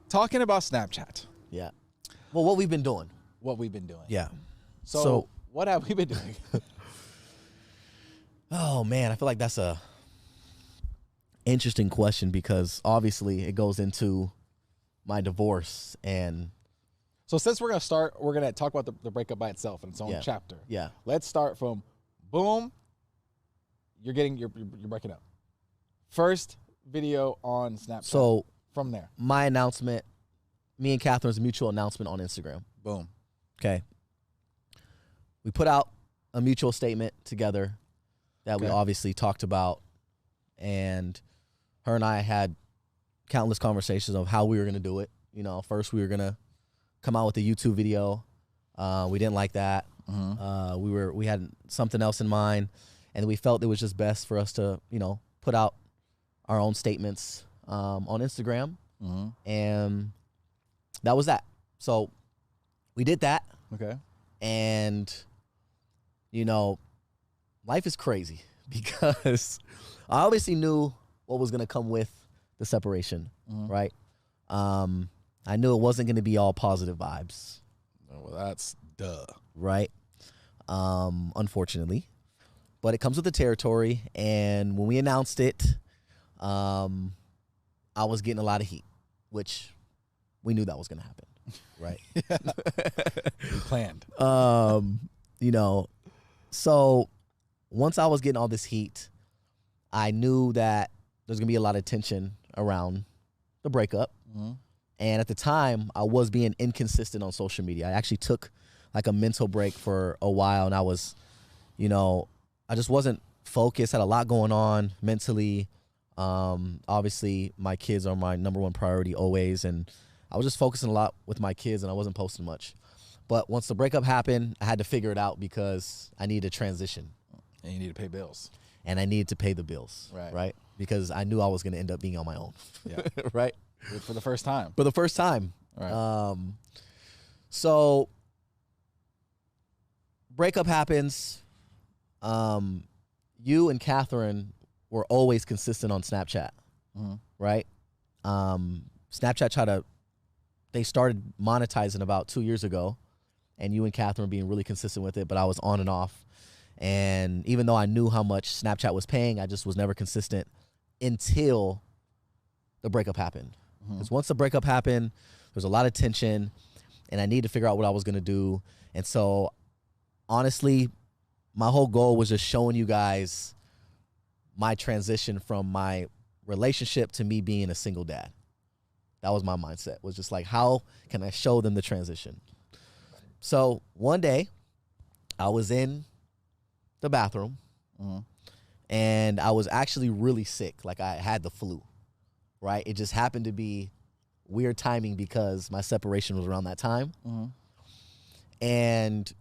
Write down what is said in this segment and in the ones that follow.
talking about Snapchat. Yeah. Well, what we've been doing. What we've been doing. Yeah. So what have we been doing? Oh, man. I feel like that's a interesting question because obviously it goes into my divorce and... So since we're going to talk about the breakup by itself in its own chapter. Yeah. Let's start from boom, you're breaking up. First video on Snapchat. So from there. My announcement, me and Catherine's mutual announcement on Instagram. Boom. Okay. We put out a mutual statement together that we obviously talked about, and her and I had countless conversations of how we were going to do it. You know, first we were going to come out with a YouTube video. We didn't like that. We had something else in mind, and we felt it was just best for us to, you know, put out our own statements on Instagram, and that was that. So we did that. Okay. And, you know, life is crazy because I obviously knew what was going to come with the separation, right? I knew it wasn't going to be all positive vibes. Oh, well, that's duh. Right? Unfortunately. But it comes with the territory, and when we announced it, I was getting a lot of heat, which we knew that was going to happen, right? We planned. You know, so once I was getting all this heat, I knew that there's going to be a lot of tension around the breakup. And at the time, I was being inconsistent on social media. I actually took like a mental break for a while, and I was, you know, I just wasn't focused, had a lot going on mentally. Obviously, my kids are my number one priority always, and I was just focusing a lot with my kids, and I wasn't posting much. But once the breakup happened, I had to figure it out because I needed to transition. And you need to pay bills. And I needed to pay the bills, right? Because I knew I was going to end up being on my own, right? For the first time. For the first time. Right. So breakup happens. You and Catherine were always consistent on Snapchat, right? Snapchat they started monetizing about 2 years ago, and you and Catherine were being really consistent with it, but I was on and off. And even though I knew how much Snapchat was paying, I just was never consistent until the breakup happened. Because once the breakup happened, there was a lot of tension, and I needed to figure out what I was going to do. And so, honestly, my whole goal was just showing you guys my transition from my relationship to me being a single dad. That was my mindset, was just like, how can I show them the transition? So one day, I was in the bathroom, and I was actually really sick. Like, I had the flu, right? It just happened to be weird timing because my separation was around that time. And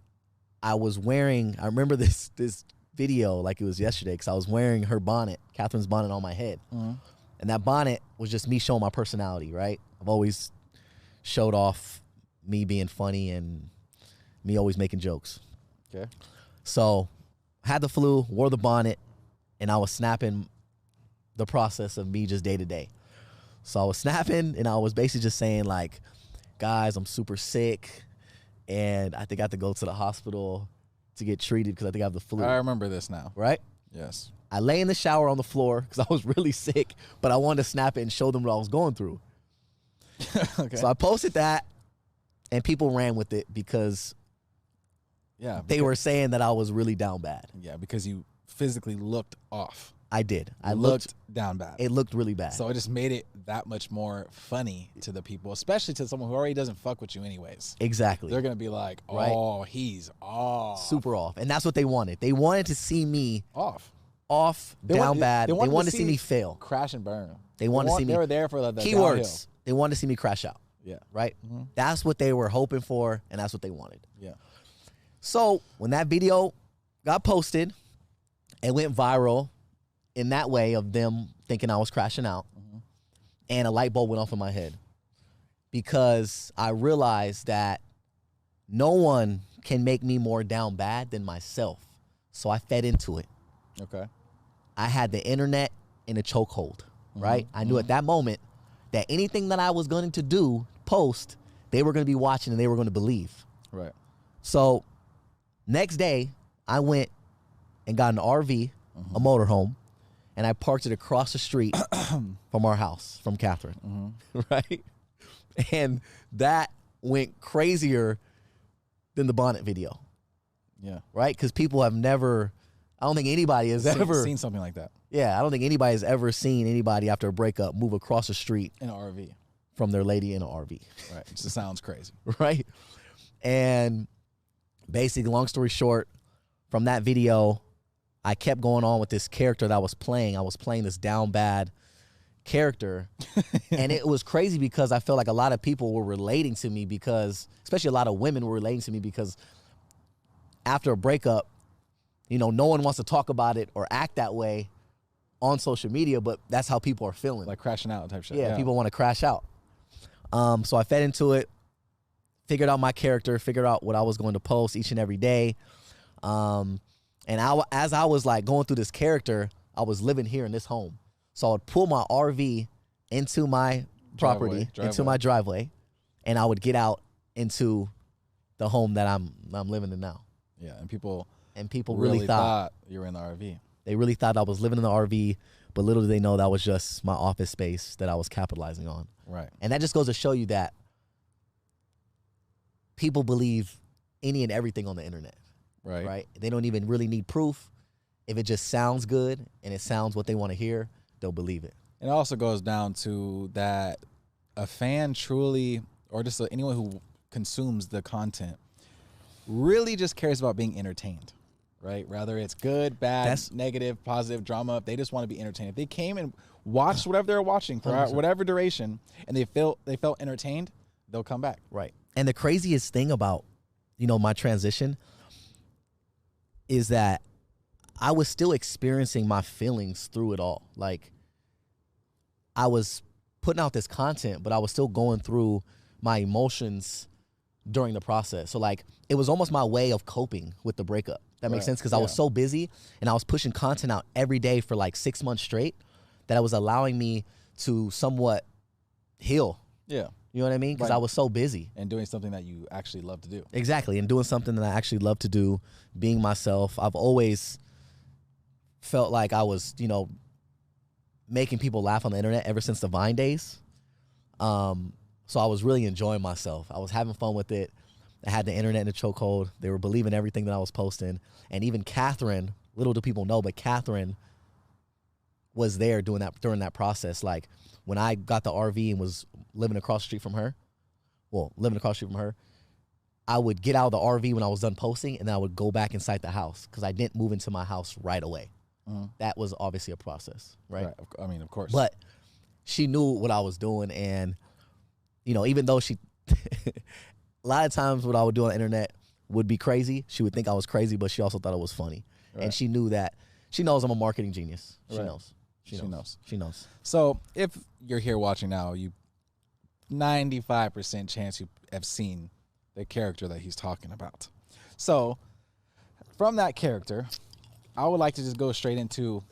I was wearing, I remember this video like it was yesterday, because I was wearing her bonnet, Catherine's bonnet, on my head. And that bonnet was just me showing my personality, right? I've always showed off me being funny and me always making jokes. Okay. So had the flu, wore the bonnet, and I was snapping the process of me just day to day. So I was snapping, and I was basically just saying, like, guys, I'm super sick, and I think I have to go to the hospital to get treated because I think I have the flu. I remember this now. Right? Yes. I lay in the shower on the floor because I was really sick, but I wanted to snap it and show them what I was going through. Okay. So I posted that, and people ran with it because they were saying that I was really down bad. Yeah, because you physically looked off. I did. I looked down bad. It looked really bad. So it just made it that much more funny to the people, especially to someone who already doesn't fuck with you anyways. Exactly. They're going to be like, oh, he's off. Super off. And that's what they wanted. They wanted to see me off, down bad. They wanted to see me fail. Crash and burn. They wanted to see me. They were there for the keywords. downhill. They wanted to see me crash out. Yeah. Right? That's what they were hoping for, and that's what they wanted. Yeah. So when that video got posted, it went viral in that way of them thinking I was crashing out, and a light bulb went off in my head because I realized that no one can make me more down bad than myself. So I fed into it. Okay. I had the internet in a chokehold, right? I knew at that moment that anything that I was going to do, post, they were going to be watching and they were going to believe. Right. So next day, I went and got an RV, a motorhome, and I parked it across the street from our house, from Catherine, right? And that went crazier than the bonnet video. Yeah. Right? Because people have never, I don't think anybody has ever seen something like that. Yeah, I don't think anybody has ever seen anybody after a breakup move across the street in an RV from their lady in an RV. Right. It just sounds crazy. Right? And basically, long story short, from that video, I kept going on with this character that I was playing. I was playing this down bad character. And it was crazy because I felt like a lot of people were relating to me because, especially a lot of women were relating to me because after a breakup, you know, no one wants to talk about it or act that way on social media, but that's how people are feeling. Like crashing out type shit. Yeah, people want to crash out. So I fed into it, figured out my character, figured out what I was going to post each and every day. And as I was like going through this character, I was living here in this home. So I would pull my RV into my property, into my driveway, and I would get out into the home that I'm living in now. Yeah, and people really thought you were in the RV. They really thought I was living in the RV, but little did they know that was just my office space that I was capitalizing on. Right. And that just goes to show you that people believe any and everything on the internet. Right. They don't even really need proof. If it just sounds good and it sounds what they want to hear, they'll believe it. It also goes down to that a fan truly, or just anyone who consumes the content, really just cares about being entertained, right? Whether it's good, bad, negative, positive, drama, they just want to be entertained. If they came and watched whatever they're watching for whatever duration and they felt entertained, they'll come back. Right. And the craziest thing about, you know, my transition is that I was still experiencing my feelings through it all. Like, I was putting out this content, but I was still going through my emotions during the process. So, like, it was almost my way of coping with the breakup. That makes sense? Because I was so busy and I was pushing content out every day for like 6 months straight that it was allowing me to somewhat heal. Yeah. You know what I mean? Because I was so busy. And doing something that you actually love to do. Exactly. And doing something that I actually love to do, being myself. I've always felt like I was, you know, making people laugh on the internet ever since the Vine days. So I was really enjoying myself. I was having fun with it. I had the internet in a chokehold. They were believing everything that I was posting. And even Catherine, little do people know, but Catherine was there during that process. Like, when I got the RV and was living across the street from her, I would get out of the RV when I was done posting, and then I would go back inside the house because I didn't move into my house right away. That was obviously a process, right? I mean, of course. But she knew what I was doing, and, you know, even though she, a lot of times what I would do on the internet would be crazy, she would think I was crazy, but she also thought it was funny. Right. And she knew that, she knows I'm a marketing genius. She knows. She knows. So if you're here watching now, 95% chance you have seen the character that he's talking about. So from that character, I would like to just go straight into,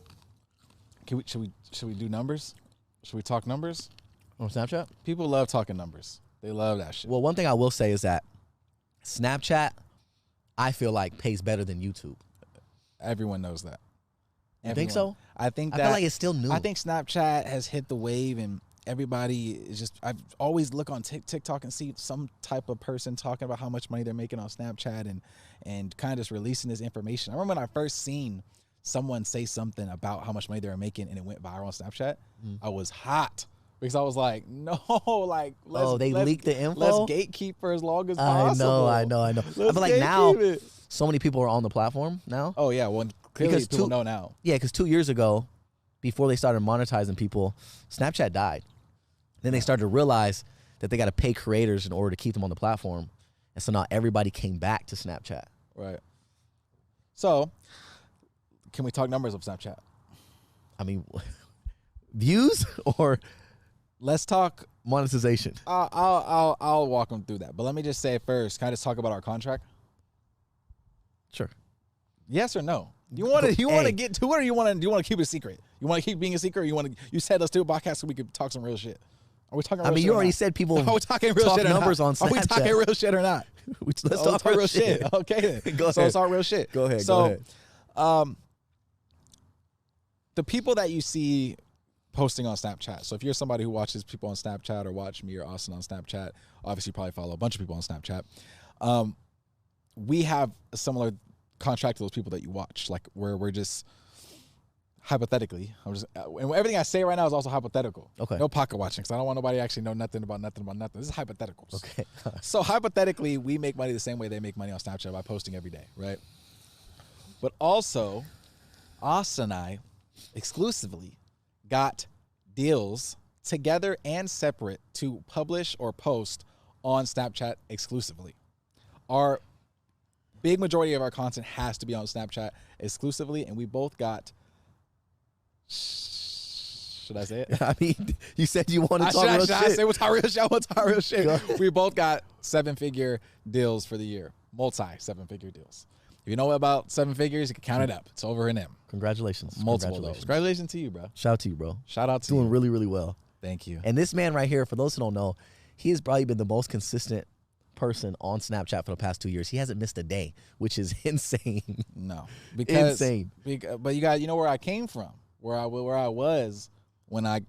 should we do numbers? Should we talk numbers? On Snapchat? People love talking numbers. They love that shit. Well, one thing I will say is that Snapchat, I feel like, pays better than YouTube. Everyone knows that. You think so? I feel like it's still new. I think Snapchat has hit the wave, and everybody is just, I've always look on TikTok and see some type of person talking about how much money they're making on Snapchat and kind of just releasing this information. I remember when I first seen someone say something about how much money they were making and it went viral on Snapchat, I was hot. Because I was like, no, like, let's leak the info? Let's gatekeep for as long as possible. I know. I feel like now, so many people are on the platform now. Oh, yeah. Well, clearly because people know now. Yeah, because 2 years ago, before they started monetizing people, Snapchat died. Then they started to realize that they got to pay creators in order to keep them on the platform. And so now everybody came back to Snapchat. Right. So, can we talk numbers of Snapchat? I mean, views or... Let's talk monetization. I'll walk them through that. But let me just say first, can I just talk about our contract? Sure. Yes or no? You want to get to it, or do you want to keep it a secret? You want to keep being a secret, or you said let's do a podcast so we could talk some real shit? Are we talking? I Real mean, shit you or already not? said people Are we talking real talk shit or numbers not? on Snapchat. Are we talking real shit or not? Let's talk real shit. Okay, then. Go So ahead. it's all real shit. Go ahead. So, go ahead. The people that you see posting on Snapchat. So if you're somebody who watches people on Snapchat or watch me or Austin on Snapchat, obviously you probably follow a bunch of people on Snapchat. We have a similar contract to those people that you watch, like where we're just hypothetically, and everything I say right now is also hypothetical. Okay. No pocket watching, because I don't want nobody to actually know nothing about nothing. This is hypotheticals. Okay. So hypothetically, we make money the same way they make money on Snapchat by posting every day, right? But also, Austin and I exclusively got deals together and separate to publish or post on Snapchat exclusively. Our big majority of our content has to be on Snapchat exclusively, and we both got... Should I say it? I mean, you said you want to talk real shit. I say what's real shit? What's real shit? We both got 7-figure deals for the year. Multi-7-figure deals. If you know about 7 figures, you can count it up. It's over in them. Congratulations. Multiple of those. Congratulations to you, bro. Shout out to you, bro. Shout out to you. Doing really, really well. Thank you. And this man right here, for those who don't know, he has probably been the most consistent person on Snapchat for the past 2 years. He hasn't missed a day, which is insane. No, because insane. But you know where I came from, where I was when I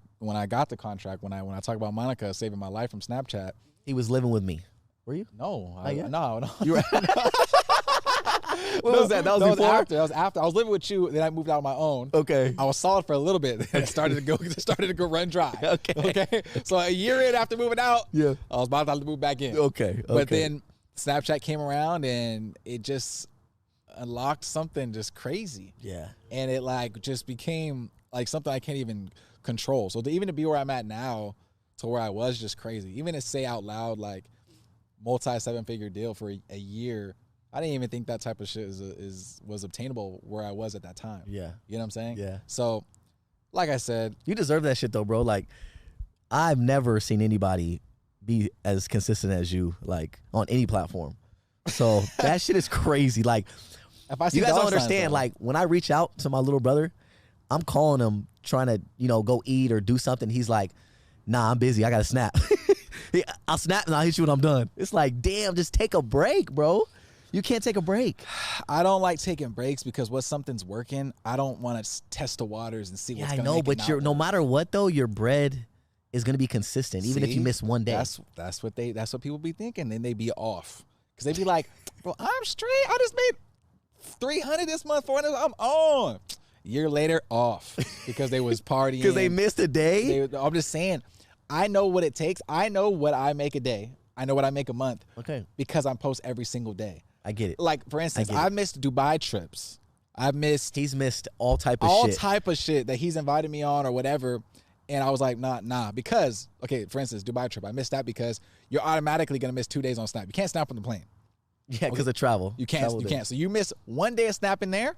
got the contract. When I talk about Monica saving my life from Snapchat, he was living with me. Were you? No, yeah? No. You were. What was that? That was before? After. That was after. I was living with you. Then I moved out on my own. Okay. I was solid for a little bit. Then it started to go run dry. Okay. So a year in after moving out, yeah, I was about to move back in. Okay. But then Snapchat came around and it just unlocked something just crazy. Yeah. And it like just became like something I can't even control. So even to be where I'm at now to where I was just crazy. Even to say out loud like multi-7-figure deal for a year. I didn't even think that type of shit was obtainable where I was at that time. Yeah. You know what I'm saying? Yeah. So, like I said. You deserve that shit, though, bro. Like, I've never seen anybody be as consistent as you, like, on any platform. So, that shit is crazy. Like, if I see you guys don't signs, understand, though. like, when I reach out to my little brother, I'm calling him trying to, go eat or do something. He's like, nah, I'm busy. I got to snap. I'll snap and I'll hit you when I'm done. It's like, damn, just take a break, bro. You can't take a break. I don't like taking breaks because when something's working, I don't want to test the waters and see what's going to make it. But no matter what though, your bread is going to be consistent, even if you miss one day. That's what people be thinking. Then they be off because they be like, bro, I'm straight. I just made 300 this month, 400. I'm on. Year later, off because they was partying. Because they missed a day. I'm just saying, I know what it takes. I know what I make a day. I know what I make a month. Okay. Because I post every single day. I get it. Like, for instance, I've missed Dubai trips. He's missed all type of shit that he's invited me on or whatever. And I was like, nah. Because, okay, for instance, Dubai trip. I missed that because you're automatically going to miss 2 days on Snap. You can't snap on the plane. Yeah, because of travel. You can't. So you miss 1 day of snapping there,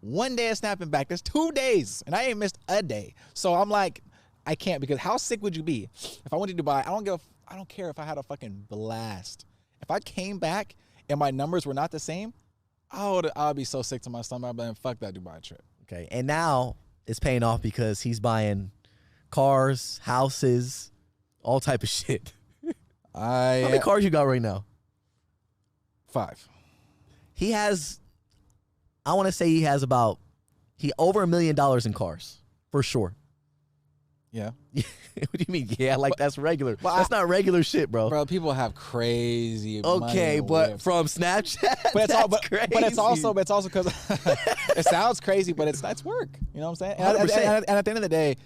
1 day of snapping back. There's 2 days. And I ain't missed a day. So I'm like, I can't because how sick would you be if I went to Dubai? I don't care if I had a fucking blast. If I came back and my numbers were not the same, I would be so sick to my stomach. I'd be like, fuck that Dubai trip. Okay, and now it's paying off because he's buying cars, houses, all type of shit. How many cars you got right now? 5. He has, I want to say he has over $1 million in cars, for sure. Yeah. What do you mean? Yeah, like that's regular. That's not regular shit, bro. Bro, people have crazy. Okay, but from Snapchat, but it's also because it sounds crazy, but it's work. You know what I'm saying? And at the end of the day,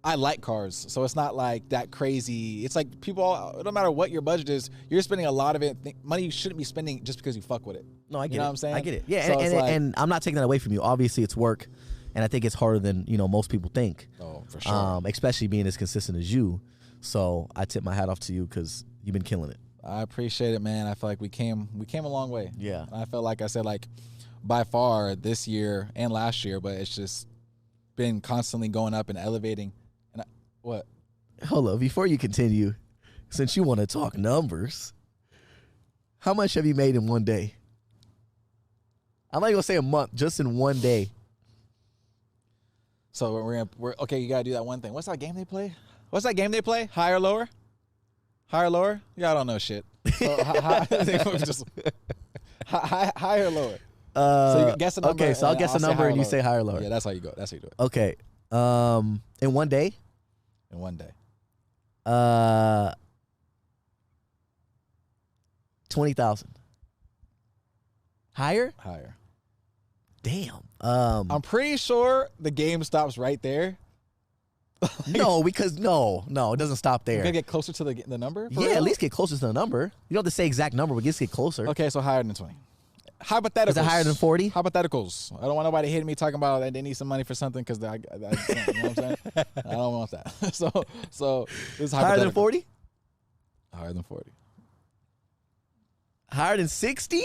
I like cars, so it's not like that crazy. It's like people, no matter what your budget is, you're spending a lot of it. Money you shouldn't be spending just because you fuck with it. No, I get it. You know what I'm saying? I get it. Yeah, so and I'm not taking that away from you. Obviously, it's work. And I think it's harder than, most people think. Oh, for sure. Especially being as consistent as you. So I tip my hat off to you because you've been killing it. I appreciate it, man. I feel like we came a long way. Yeah. And I felt like I said, like, by far this year and last year, but it's just been constantly going up and elevating. And what? Hold up. Before you continue, since you want to talk numbers, how much have you made in one day? I'm not going to say a month, just in one day. So we're okay. You gotta do that one thing. What's that game they play? What's that game they play? Higher, lower? Higher, lower? Y'all don't know shit. So, higher, lower. So you guess a number. Okay, so I'll guess a number and you say higher, lower. Yeah, that's how you go. That's how you do it. Okay. In one day? In one day. 20,000. Higher? Higher. Damn. I'm pretty sure the game stops right there. No, because no, it doesn't stop there. You're gonna get closer to the number? Yeah, real? at least get closer to the number. You don't have to say exact number, but just get closer. Okay, so higher than 20. Hypotheticals. Is it higher than 40? Hypotheticals. I don't want nobody hitting me talking about they need some money for something because you know what I'm saying? I don't want that. So this is Higher than 40? Higher than 40. Higher than 60?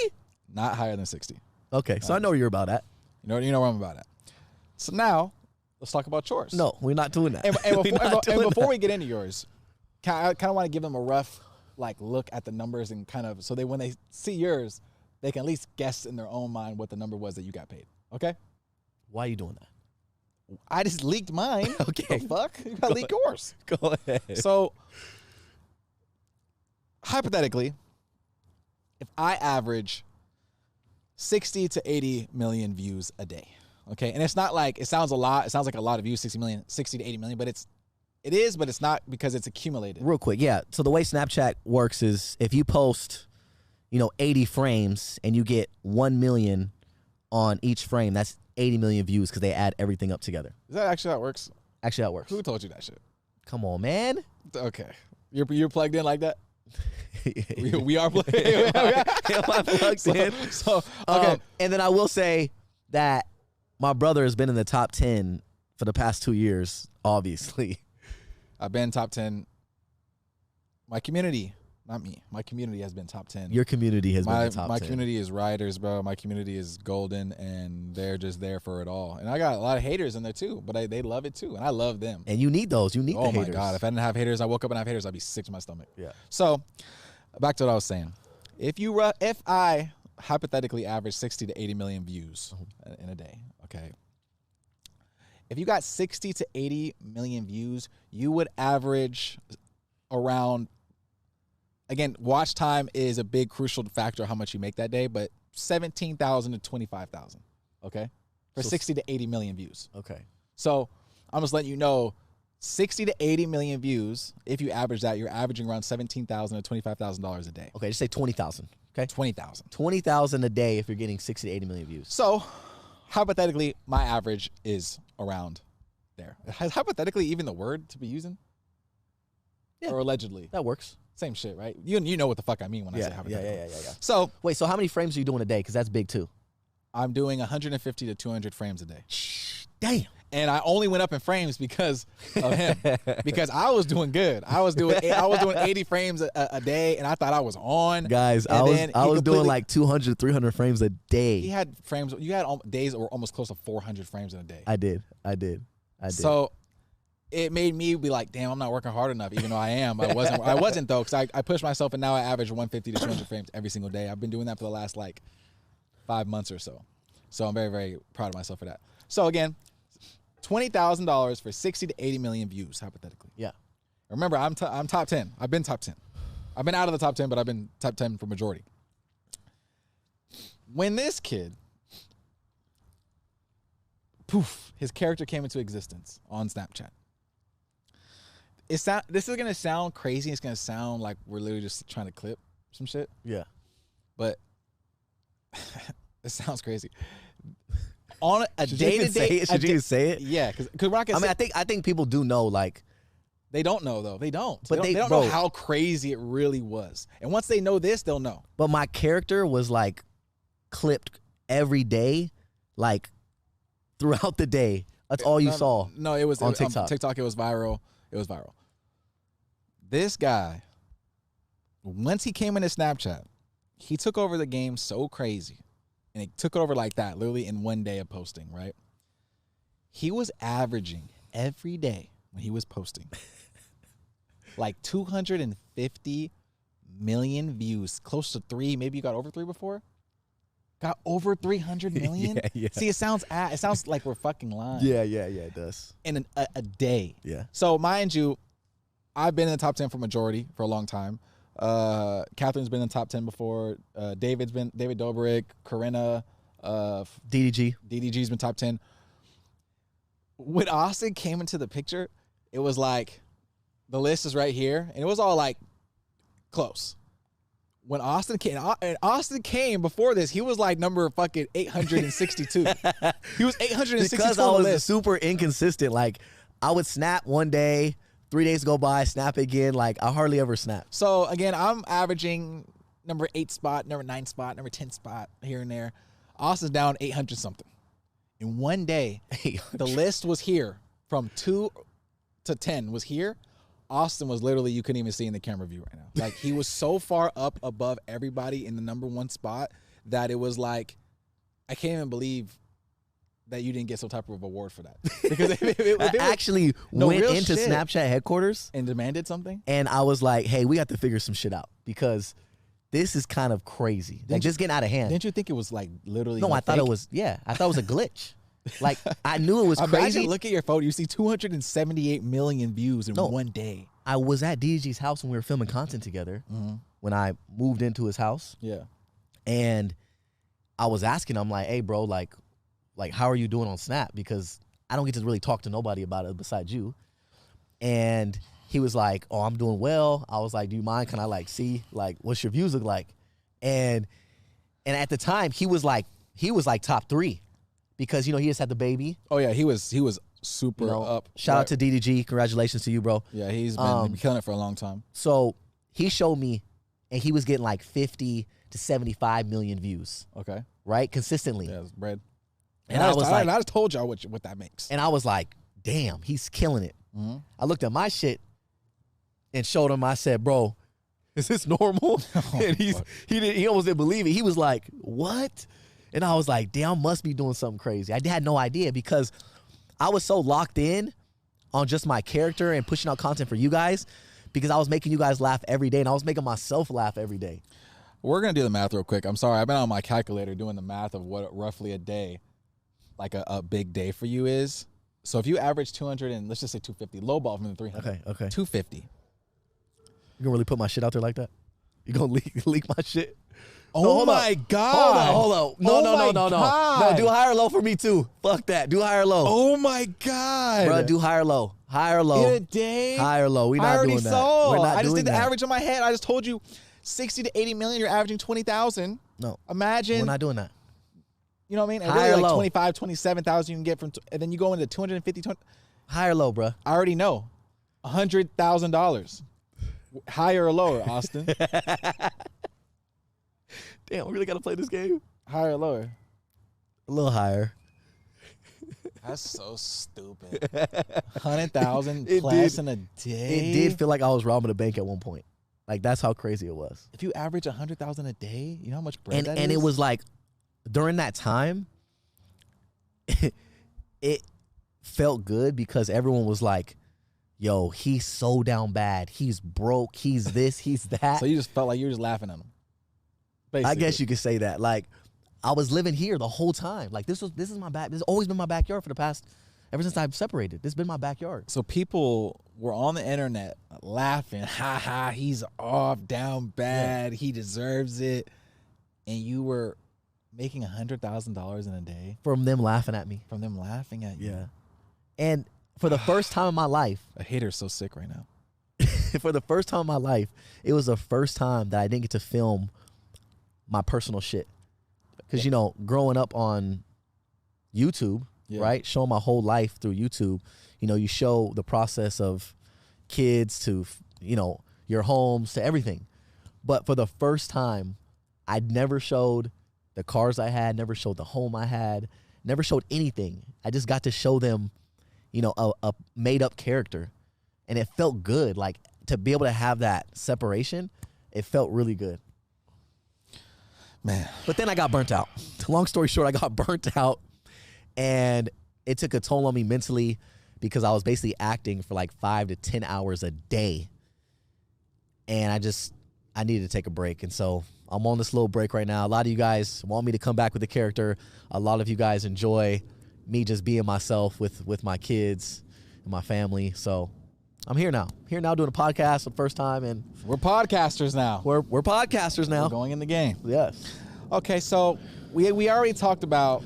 Not higher than 60. Okay, so I know where you're about at. You know where I'm about at. So now let's talk about chores. No, we're not doing that. And before we get into yours, I kind of want to give them a rough look at the numbers and kind of so when they see yours, they can at least guess in their own mind what the number was that you got paid. Okay? Why are you doing that? I just leaked mine. Okay. The fuck? You gotta leak yours. Go ahead. So hypothetically, if I average 60 to 80 million views a day, okay, and it's not like it sounds a lot. It sounds like a lot of views, 60 to 80 million, but it is, but it's not because it's accumulated. Real quick, yeah. So the way Snapchat works is if you post, 80 frames and you get 1 million on each frame, that's 80 million views because they add everything up together. Is that actually how it works? Actually, that works. Who told you that shit? Come on, man. Okay, you're plugged in like that. we are plugged in. Am I plugged in? So okay, and then I will say that my brother has been in the top 10 for the past 2 years. Obviously, I've been top 10. My community. Not me. My community has been top 10. Your community has been the top 10. My community is riders, bro. My community is golden, and they're just there for it all. And I got a lot of haters in there, too, but they love it, too, and I love them. And you need those. You need the haters. Oh, my God. If I didn't have haters, I woke up and I have haters, I'd be sick to my stomach. Yeah. So, back to what I was saying. If I hypothetically average 60 to 80 million views in a day, okay, if you got 60 to 80 million views, you would average around, again, watch time is a big crucial factor of how much you make that day, but 17,000 to 25,000, okay, for 60 to 80 million views. Okay. So I'm just letting you know, 60 to 80 million views, if you average that, you're averaging around $17,000 to $25,000 a day. Okay, just say 20,000. Okay. 20,000. 20,000 a day if you're getting 60 to 80 million views. So hypothetically, my average is around there. Has hypothetically even the word to be using? Yeah. Or allegedly? That works. Same shit, right? You know what the fuck I mean when I say hypothetical. Yeah. So wait, so how many frames are you doing a day? Because that's big too. I'm doing 150 to 200 frames a day. Damn. And I only went up in frames because of him. Because I was doing good. I was doing 80 frames a day, and I thought I was on. Guys, I was doing like 200, 300 frames a day. He had frames. You had days that were almost close to 400 frames in a day. I did. So it made me be like, damn, I'm not working hard enough, even though I am. I wasn't though, because I pushed myself, and now I average 150 to 200 frames every single day. I've been doing that for the last 5 months or so. So I'm very, very proud of myself for that. So again, $20,000 for 60 to 80 million views, hypothetically. Yeah. Remember, I'm top 10. I've been top 10. I've been out of the top 10, but I've been top 10 for majority. When this kid, poof, his character came into existence on Snapchat. This is going to sound crazy. It's going to sound like we're literally just trying to clip some shit. Yeah. But it sounds crazy. On a day-to-day, should you say it? Yeah, because we're not gonna. I think people do know. They don't know though. They don't. But they don't know how crazy it really was. And once they know this, they'll know. But my character was clipped every day, throughout the day. That's all you saw. No, it was on TikTok. TikTok, it was viral. It was viral. This guy, once he came into Snapchat, he took over the game so crazy. And he took it over like that, literally in one day of posting, right? He was averaging every day when he was posting 250 million views, close to 3. Maybe you got over 3 before? Got over 300 million? Yeah. See, it sounds like we're fucking lying. Yeah, it does. In a day. Yeah. So mind you, I've been in the top 10 for majority for a long time. Catherine's been in the top 10 before. David Dobrik, Corinna, DDG's been top 10. When Austin came into the picture, it was like the list is right here, and it was all like close. When Austin came before this, he was like number fucking 862. He was 862 because on I the was list. super inconsistent. Like I would snap one day, 3 days go by, snap again. Like I hardly ever snap. So again, I'm averaging number 8 spot, number 9 spot, number 10 spot here and there. Austin's down 800 something. In one day, the list was here from 2 to 10 was here. Austin was literally, you couldn't even see in the camera view right now. Like he was so far up above everybody in the number 1 spot that it was like, I can't even believe that you didn't get some type of award for that. Because I actually went into Snapchat headquarters and demanded something. And I was like, hey, we got to figure some shit out because this is kind of crazy. Like just getting out of hand. Didn't you think it was like literally? No, I thought it was, I thought it was a glitch. Like I knew it was crazy. Look at your photo. You see 278 million views in one day. I was at DG's house when we were filming content together when I moved into his house. Yeah. And I was asking him like, hey, bro, like how are you doing on Snap? Because I don't get to really talk to nobody about it besides you. And he was like, oh, I'm doing well. I was like, do you mind? Can I like see like what's your views look like? And at the time he was like top 3 because, you know, he just had the baby. Oh yeah. He was super up. Shout out to DDG. Congratulations to you, bro. Yeah. He's been killing it for a long time. So he showed me and he was getting like 50 to 75 million views. Okay. Right? Consistently. Yeah, it's bread. And I was like, I just told y'all what that makes. And I was like, damn, he's killing it. Mm-hmm. I looked at my shit and showed him. I said, bro, is this normal? And he almost didn't believe it. He was like, what? And I was like, damn, I must be doing something crazy. I had no idea because I was so locked in on just my character and pushing out content for you guys because I was making you guys laugh every day and I was making myself laugh every day. We're going to do the math real quick. I'm sorry. I've been on my calculator doing the math of what roughly a day, like a big day for you is. So if you average 200 and let's just say 250, low ball from the 300. Okay. 250. You gonna really put my shit out there like that? You gonna leak my shit? Oh my God. Hold on. No, do high or low for me too. Fuck that. Do high or low. Oh my God. Bro, do high or low. High or low. In a day? High or low. We're not doing that. I just did the average in my head. I just told you 60 to 80 million, you're averaging 20,000. No. Imagine. We're not doing that. You know what I mean? And High really or like low? 25, 27,000 you can get from, and then you go into 250, 20. High or low, bro? I already know. $100,000. Higher or lower, Austin? Damn, we really got to play this game? Higher or lower? A little higher. That's so stupid. 100,000 It plus did. in a day. It did feel like I was robbing a bank at one point. Like, that's how crazy it was. If you average 100,000 a day, you know how much bread that is? And it was like, during that time, it felt good because everyone was like, yo, he's so down bad. He's broke. He's this. He's that. So you just felt like you were just laughing at him. Basically. I guess you could say that. Like, I was living here the whole time. Like, this is my back. This has always been my backyard for the past, ever since I've separated. This has been my backyard. So people were on the internet laughing, ha ha, he's off, down bad, he deserves it. And you were making $100,000 in a day. From them laughing at me. From them laughing at you. Yeah. And for the first time in my life. A hater's so sick right now. For the first time in my life, it was the first time that I didn't get to film my personal shit. Because, you know, growing up on YouTube, right, showing my whole life through YouTube, you know, you show the process of kids to, you know, your homes to everything. But for the first time, I never showed the cars I had, never showed the home I had, never showed anything. I just got to show them, you know, a made-up character. And it felt good. Like, to be able to have that separation, it felt really good. Man. But then I got burnt out. Long story short, I got burnt out. And it took a toll on me mentally because I was basically acting for like 5 to 10 hours a day. And I needed to take a break. And so I'm on this little break right now. A lot of you guys want me to come back with the character. A lot of you guys enjoy me just being myself with my kids and my family. So I'm here now. Here now doing a podcast for the first time, and We're podcasters now. we're podcasters now. We're going in the game. Yes. Okay, so we already talked about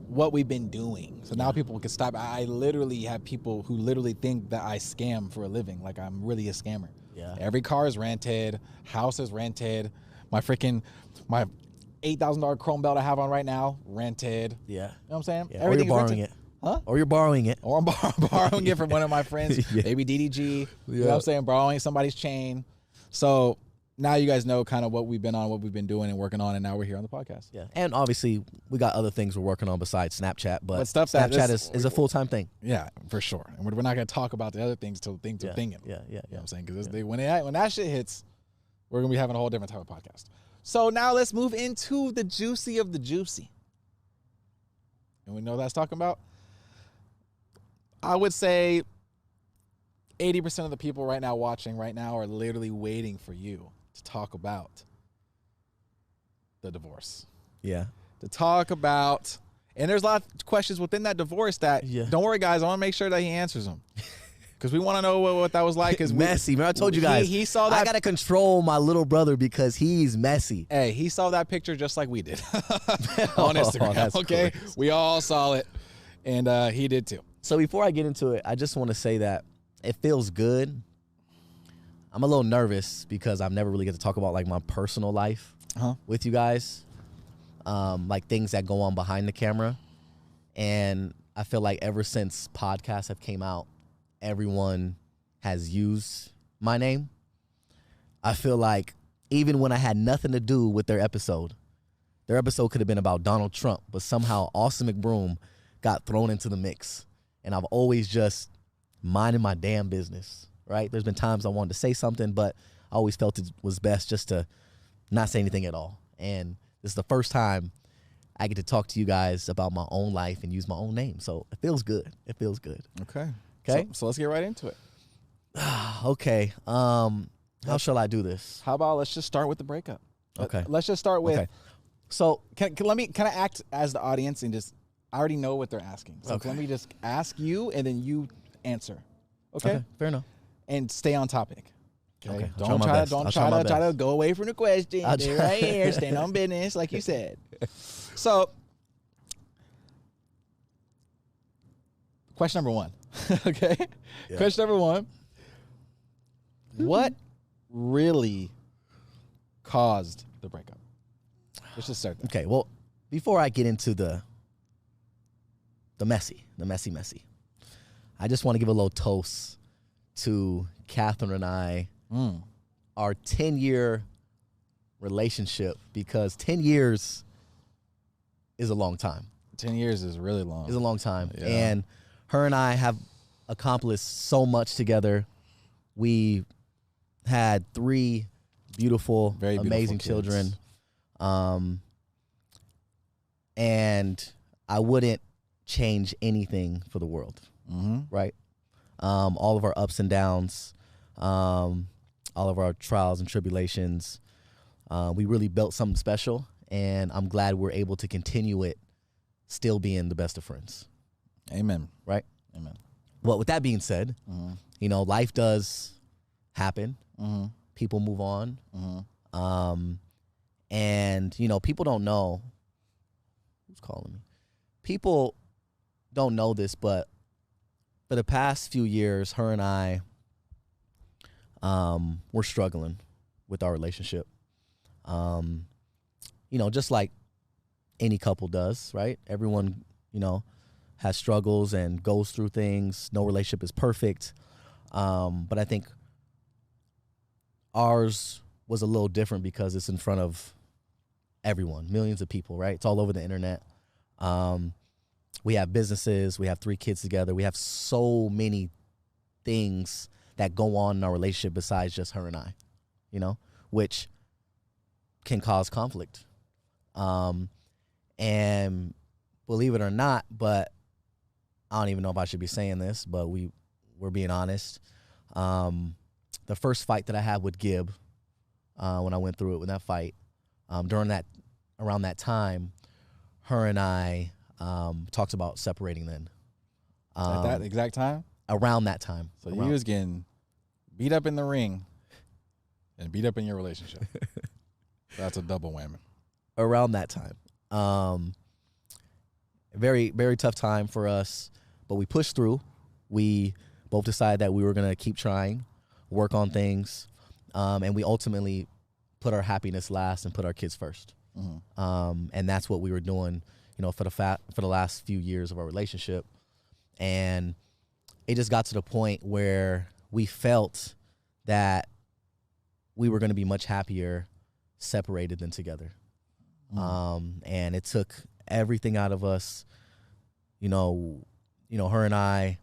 what we've been doing. So now people can stop. I literally have people who literally think that I scam for a living, like I'm really a scammer. Yeah. Every car is rented, house is rented, my $8,000 chrome belt I have on right now, rented. Yeah. You know what I'm saying? Yeah. Everything's or you're borrowing rented. it. Huh? Or you're borrowing it. Or I'm borrowing it from one of my friends, Yeah. maybe DDG. You know Yeah. what I'm saying? Borrowing somebody's chain. So now you guys know kind of what we've been on, what we've been doing and working on, and now we're here on the podcast. Yeah. And obviously, we got other things we're working on besides Snapchat, but stuff that Snapchat is a full-time thing. Yeah, for sure. And we're not going to talk about the other things till things are thinking. Yeah. You know what I'm saying? Because when that shit hits, we're going to be having a whole different type of podcast. So now let's move into the juicy of the juicy. And we know what that's talking about. I would say 80% of the people right now watching right now are literally waiting for you to talk about the divorce. Yeah. To talk about, and there's a lot of questions within that divorce that, don't worry guys, I want to make sure that he answers them. Because we want to know what that was like. It's messy, man. I told you guys. He saw that. I got to control my little brother because he's messy. Hey, he saw that picture just like we did on Instagram. That's Okay, crazy. we all saw it, and he did too. So before I get into it, I just want to say that it feels good. I'm a little nervous because I've never really get to talk about like my personal life with you guys, like things that go on behind the camera. And I feel like ever since podcasts have came out, everyone has used my name. I feel like even when I had nothing to do with their episode could have been about Donald Trump, but somehow Austin McBroom got thrown into the mix. And I've always just minding my damn business, right? There's been times I wanted to say something, but I always felt it was best just to not say anything at all. And this is the first time I get to talk to you guys about my own life and use my own name. So it feels good. It feels good. Okay. Okay. So let's get right into it. Okay. How shall I do this? How about let's just start with the breakup. Okay. Let's just start with. Okay. So can I act as the audience and just I already know what they're asking. So Okay. let me just ask you and then you answer. Okay. Fair enough. And stay on topic. Okay. I'll Don't try my best. try I'll to best. go away from the question. I'll Stay try. right here. Stand on business, like you said. So, question number one. Okay. Yeah. Question number one. What really caused the breakup? Let's just start there. Okay. Well, before I get into the messy, I just want to give a little toast to Catherine and I, our 10-year relationship, because 10 years is a long time. 10 years is really long. It's a long time. Yeah. And her and I have accomplished so much together. We had 3 beautiful, Very beautiful amazing kids. children. And I wouldn't change anything for the world, right? All of our ups and downs, all of our trials and tribulations, we really built something special, and I'm glad we're able to continue it still being the best of friends. Amen. Right? Amen. Well, with that being said, you know, life does happen. People move on. And, you know, people don't know. Who's calling me? People don't know this, but for the past few years, her and I, we're struggling with our relationship. You know, just like any couple does, right? Everyone, you know, has struggles and goes through things. No relationship is perfect. But I think ours was a little different because it's in front of everyone, millions of people, right? It's all over the internet. We have businesses. We have 3 kids together. We have so many things that go on in our relationship besides just her and I, you know, which can cause conflict. And believe it or not, but I don't even know if I should be saying this, but we're being honest. The first fight that I had with Gib, when I went through it with that fight, around that time, her and I talked about separating then. At that exact time? around that time. So you was getting beat up in the ring and beat up in your relationship. That's a double whammy. Around that time. Very, very tough time for us, but we pushed through. We both decided that we were going to keep trying, work on things, and we ultimately put our happiness last and put our kids first. And that's what we were doing, for the last few years of our relationship. And it just got to the point where we felt that we were going to be much happier separated than together. And it took everything out of us. Her and I,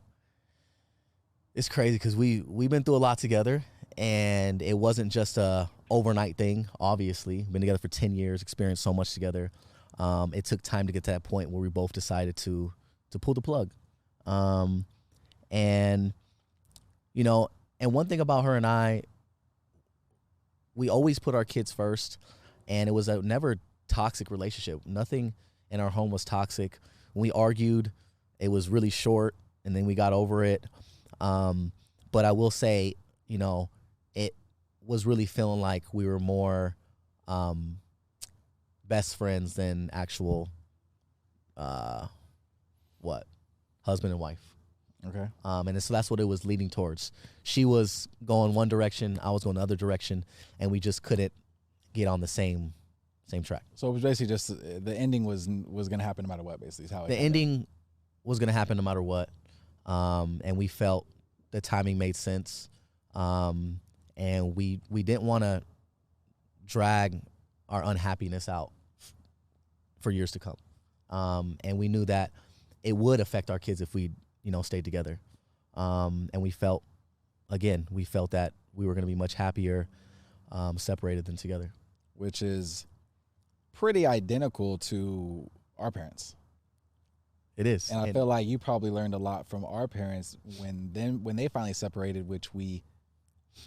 it's crazy because we've been through a lot together, and it wasn't just a overnight thing. Obviously, been together for 10 years, experienced so much together. It took time to get to that point where we both decided to pull the plug. And one thing about her and I, we always put our kids first, and it was a never toxic relationship. Nothing in our home was toxic. When we argued, it was really short, and then we got over it. But I will say, it was really feeling like we were more best friends than actual husband and wife. Okay. And so that's what it was leading towards. She was going one direction, I was going the other direction, and we just couldn't get on the same track. So it was basically just the ending was going to happen no matter what, basically. Is how the ending was going to happen no matter what. And we felt the timing made sense. And we didn't want to drag our unhappiness out for years to come. And we knew that it would affect our kids if we, stayed together. And we felt that we were going to be much happier separated than together. Which is pretty identical to our parents. It is. And I feel like you probably learned a lot from our parents when they finally separated, which we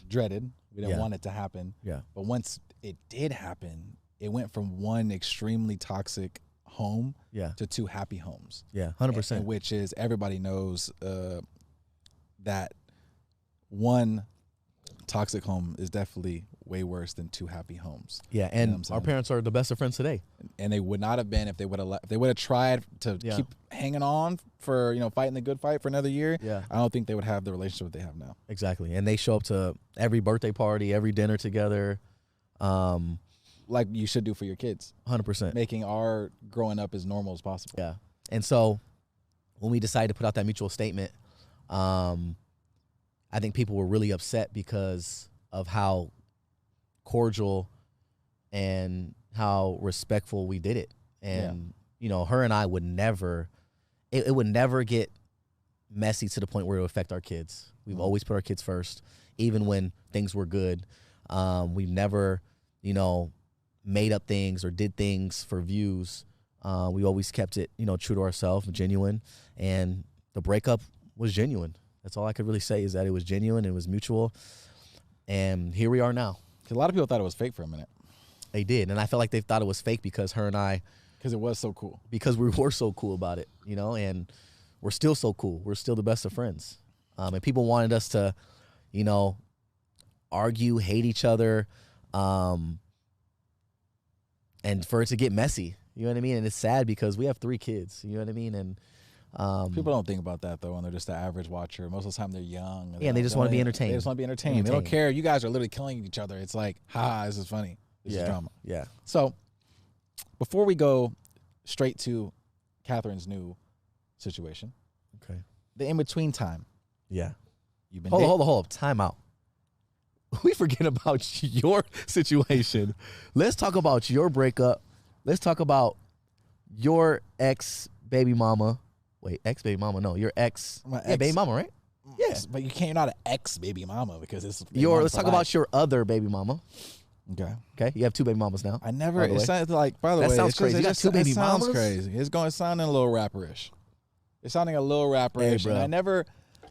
dreaded. We didn't want it to happen. Yeah. But once it did happen, it went from one extremely toxic home to two happy homes. Yeah, 100%. Which is, everybody knows that one toxic home is definitely way worse than two happy homes. Yeah, and our parents are the best of friends today. And they would not have been if they would have tried to keep hanging on for, fighting the good fight for another year. Yeah. I don't think they would have the relationship that they have now. Exactly. And they show up to every birthday party, every dinner together. Like you should do for your kids. 100%. Making our growing up as normal as possible. Yeah. And so when we decided to put out that mutual statement, I think people were really upset because of how cordial and how respectful we did it. And, her and I would never, it would never get messy to the point where it would affect our kids. We've always put our kids first, even when things were good. We've never, made up things or did things for views. We always kept it, true to ourselves, genuine. And the breakup was genuine. That's all I could really say, is that it was genuine, it was mutual, and here we are now. Because a lot of people thought it was fake for a minute. They did, and I felt like they thought it was fake because her and I... Because it was so cool. Because we were so cool about it, and we're still so cool. We're still the best of friends. And people wanted us to, argue, hate each other, and for it to get messy. You know what I mean? And it's sad because we have 3 kids. You know what I mean? And people don't think about that, though, when they're just the average watcher. Most of the time, they're young. And they just want to be entertained. They just want to be entertained. They don't care. You guys are literally killing each other. It's like, this is funny. This is drama. Yeah. So, before we go straight to Catherine's new situation, okay, the in-between time. Yeah. You've been hold up. Time out. We forget about your situation. Let's talk about your breakup. Let's talk about your ex-baby mama. Wait, ex-baby mama? No, your baby mama, right? Yeah, but you're not an ex-baby mama because it's let's talk about your other baby mama. Okay, you have 2 baby mamas now. I never. It sounds like, by the way, that sounds crazy. You got 2 baby mamas. Sounds crazy. It's sounding a little rapperish. It's sounding a little rapperish. Hey, bro.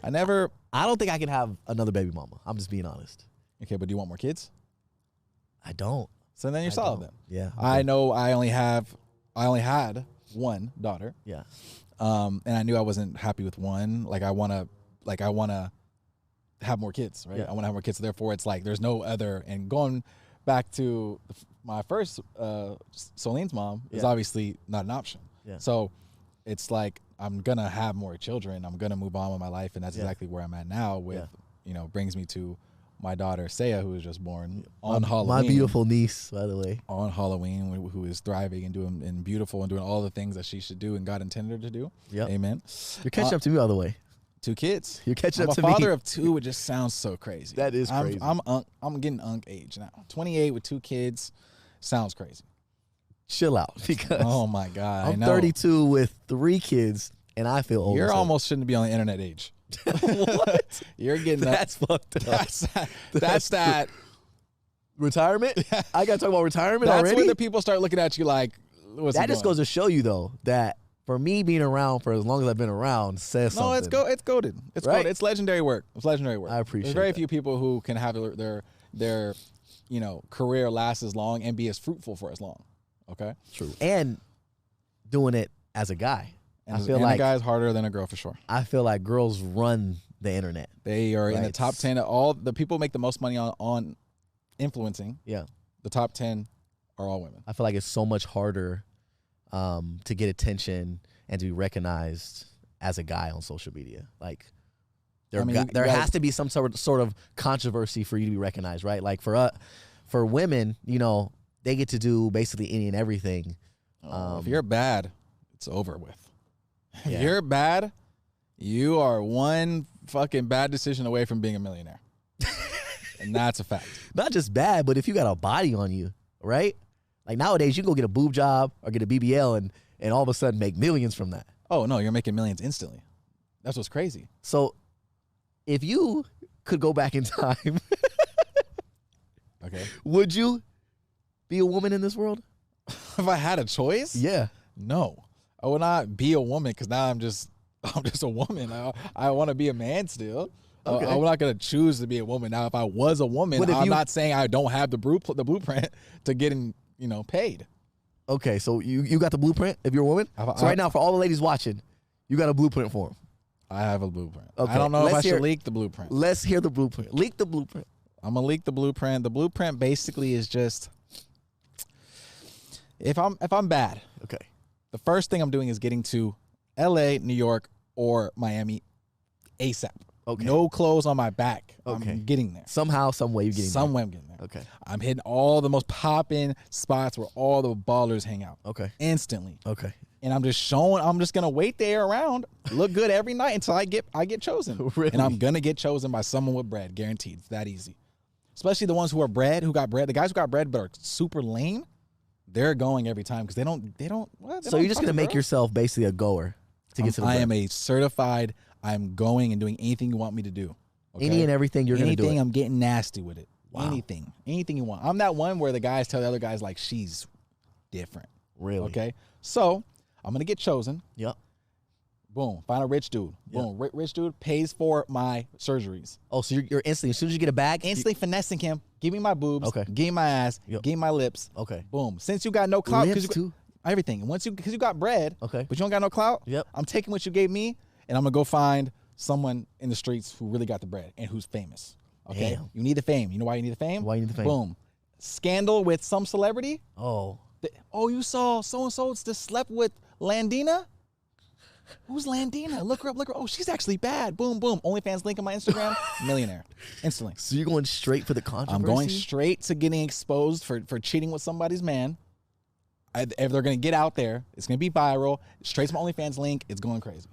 And I don't think I can have another baby mama. I'm just being honest. Okay, but do you want more kids? I don't. So then you're solid then. Yeah. Okay. I know. I only had one daughter. Yeah. And I knew I wasn't happy with one. Like, I want to like I want to have more kids, right? Yeah. I want to have more kids. So therefore, it's like there's no other. And going back to my first, Solene's mom is obviously not an option. Yeah. So it's like I'm gonna have more children. I'm gonna move on with my life, and that's exactly where I'm at now. With brings me to my daughter Saya, who was just born on Halloween. My beautiful niece, by the way, on Halloween, who is thriving and doing and beautiful and doing all the things that she should do and God intended her to do. Yeah. Amen. You're catching up to me, by the way. 2 kids. You're catching up to me. I'm me. a father of 2. It just sounds so crazy. That is crazy. I'm getting unk age now. 28 with 2 kids sounds crazy. Chill out, because oh my God, I'm 32 with 3 kids, and I feel old. You're almost shouldn't be on the internet age. What? You're getting that's fucked up. That's that retirement. I gotta talk about retirement that's already. when the people start looking at you like, what's that just goes to show you though that for me being around for as long as I've been around says something. No, it's goated. It's right? goated. It's legendary work. It's legendary work. I appreciate. There's very that. few people who can have their career last as long and be as fruitful for as long. Okay, true. And doing it as a guy, and I feel like a guy is harder than a girl for sure. I feel like girls run the internet. They are in the top 10. All the people make the most money on influencing. Yeah, the top 10 are all women. I feel like it's so much harder to get attention and to be recognized as a guy on social media. Like there has to be some sort of controversy for you to be recognized, right? Like for women, they get to do basically any and everything. If you're bad, it's over with. If you're bad, you are one fucking bad decision away from being a millionaire. And that's a fact. Not just bad, but if you got a body on you, right? Like nowadays, you can go get a boob job or get a BBL and all of a sudden make millions from that. Oh, no, you're making millions instantly. That's what's crazy. So if you could go back in time, okay, would you be a woman in this world? If I had a choice? Yeah. No. I would not be a woman because now I'm just a woman. I want to be a man still. Okay. I'm not going to choose to be a woman. Now, if I was a woman, I'm not saying I don't have the blueprint to getting, paid. Okay, so you got the blueprint if you're a woman? So right now, for all the ladies watching, you got a blueprint for them. I have a blueprint. Okay. I don't know if I should leak the blueprint. Let's hear the blueprint. Leak the blueprint. I'm going to leak the blueprint. The blueprint basically is just, if I'm bad, okay, the first thing I'm doing is getting to LA, New York, or Miami ASAP. Okay. No clothes on my back. Okay. I'm getting there. Somehow, some way you're getting there. Some way I'm getting there. Okay. I'm hitting all the most popping spots where all the ballers hang out. Okay. Instantly. Okay. And I'm just gonna wait there around, look good every night until I get chosen. Really? And I'm gonna get chosen by someone with bread, guaranteed. It's that easy. Especially the ones who got bread, the guys who got bread but are super lame, they're going every time because they don't. So you're just gonna make yourself basically a goer to get to the bread. I am a certified. I'm going and doing anything you want me to do. Okay? Any and everything you're gonna do. Anything, I'm getting nasty with it. Wow. Anything you want. I'm that one where the guys tell the other guys like she's different. Really? Okay. So I'm gonna get chosen. Yep. Boom. Find a rich dude. Boom. Yep. Rich dude pays for my surgeries. Oh, so you're instantly, as soon as you get a bag, instantly finessing him. Give me my boobs. Okay. Give me my ass. Yep. Give me my lips. Okay. Boom. Since you got no clout, lips too. Everything. And because you got bread. Okay. But you don't got no clout. Yep. I'm taking what you gave me, and I'm gonna go find someone in the streets who really got the bread and who's famous. Okay. Damn. You need the fame. You know why you need the fame? Why you need the fame? Boom. Scandal with some celebrity. Oh. You saw so and so just slept with Landina. Who's Landina? Look her up. Oh, she's actually bad. Boom, boom. OnlyFans link on my Instagram. Millionaire. Instantly. So you're going straight for the controversy? I'm going straight to getting exposed for cheating with somebody's man. If they're going to get out there, it's going to be viral. Straight to my OnlyFans link. It's going crazy.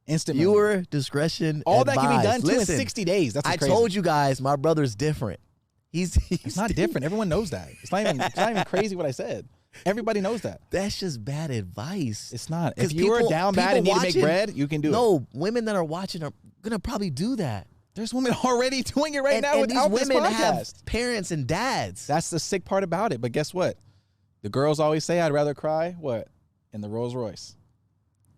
Instant. Viewer discretion all advised. that can be done too in Listen, 60 days. That's I crazy. told you guys, my brother's different. He's It's not different. Everyone knows that. It's not even crazy what I said. Everybody knows that. That's just bad advice. It's not. If you are down bad and need to make bread, you can do it. No, women that are watching are gonna probably do that. There's women already doing it right now without these women this podcast. have parents and dads. That's the sick part about it. But guess what? The girls always say, "I'd rather cry in the Rolls Royce."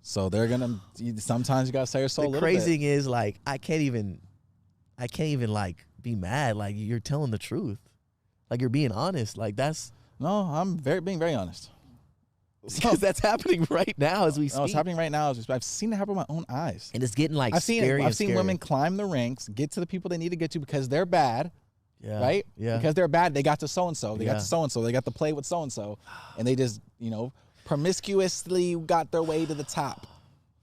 So they're gonna. Sometimes you gotta sell your soul. The crazy thing is, like, I can't even like be mad. Like, you're telling the truth. Like, you're being honest. Like, that's. No, I'm being very honest. Because that's happening right now as we speak. No, it's happening right now. I've seen it happen with my own eyes. And it's getting like I've seen scary. I've seen scary. women climb the ranks, get to the people they need to get to because they're bad. Yeah. Right? Yeah. Because they're bad, they got to so-and-so. They got Yeah. to so-and-so. They got to play with so-and-so. And they just, promiscuously got their way to the top.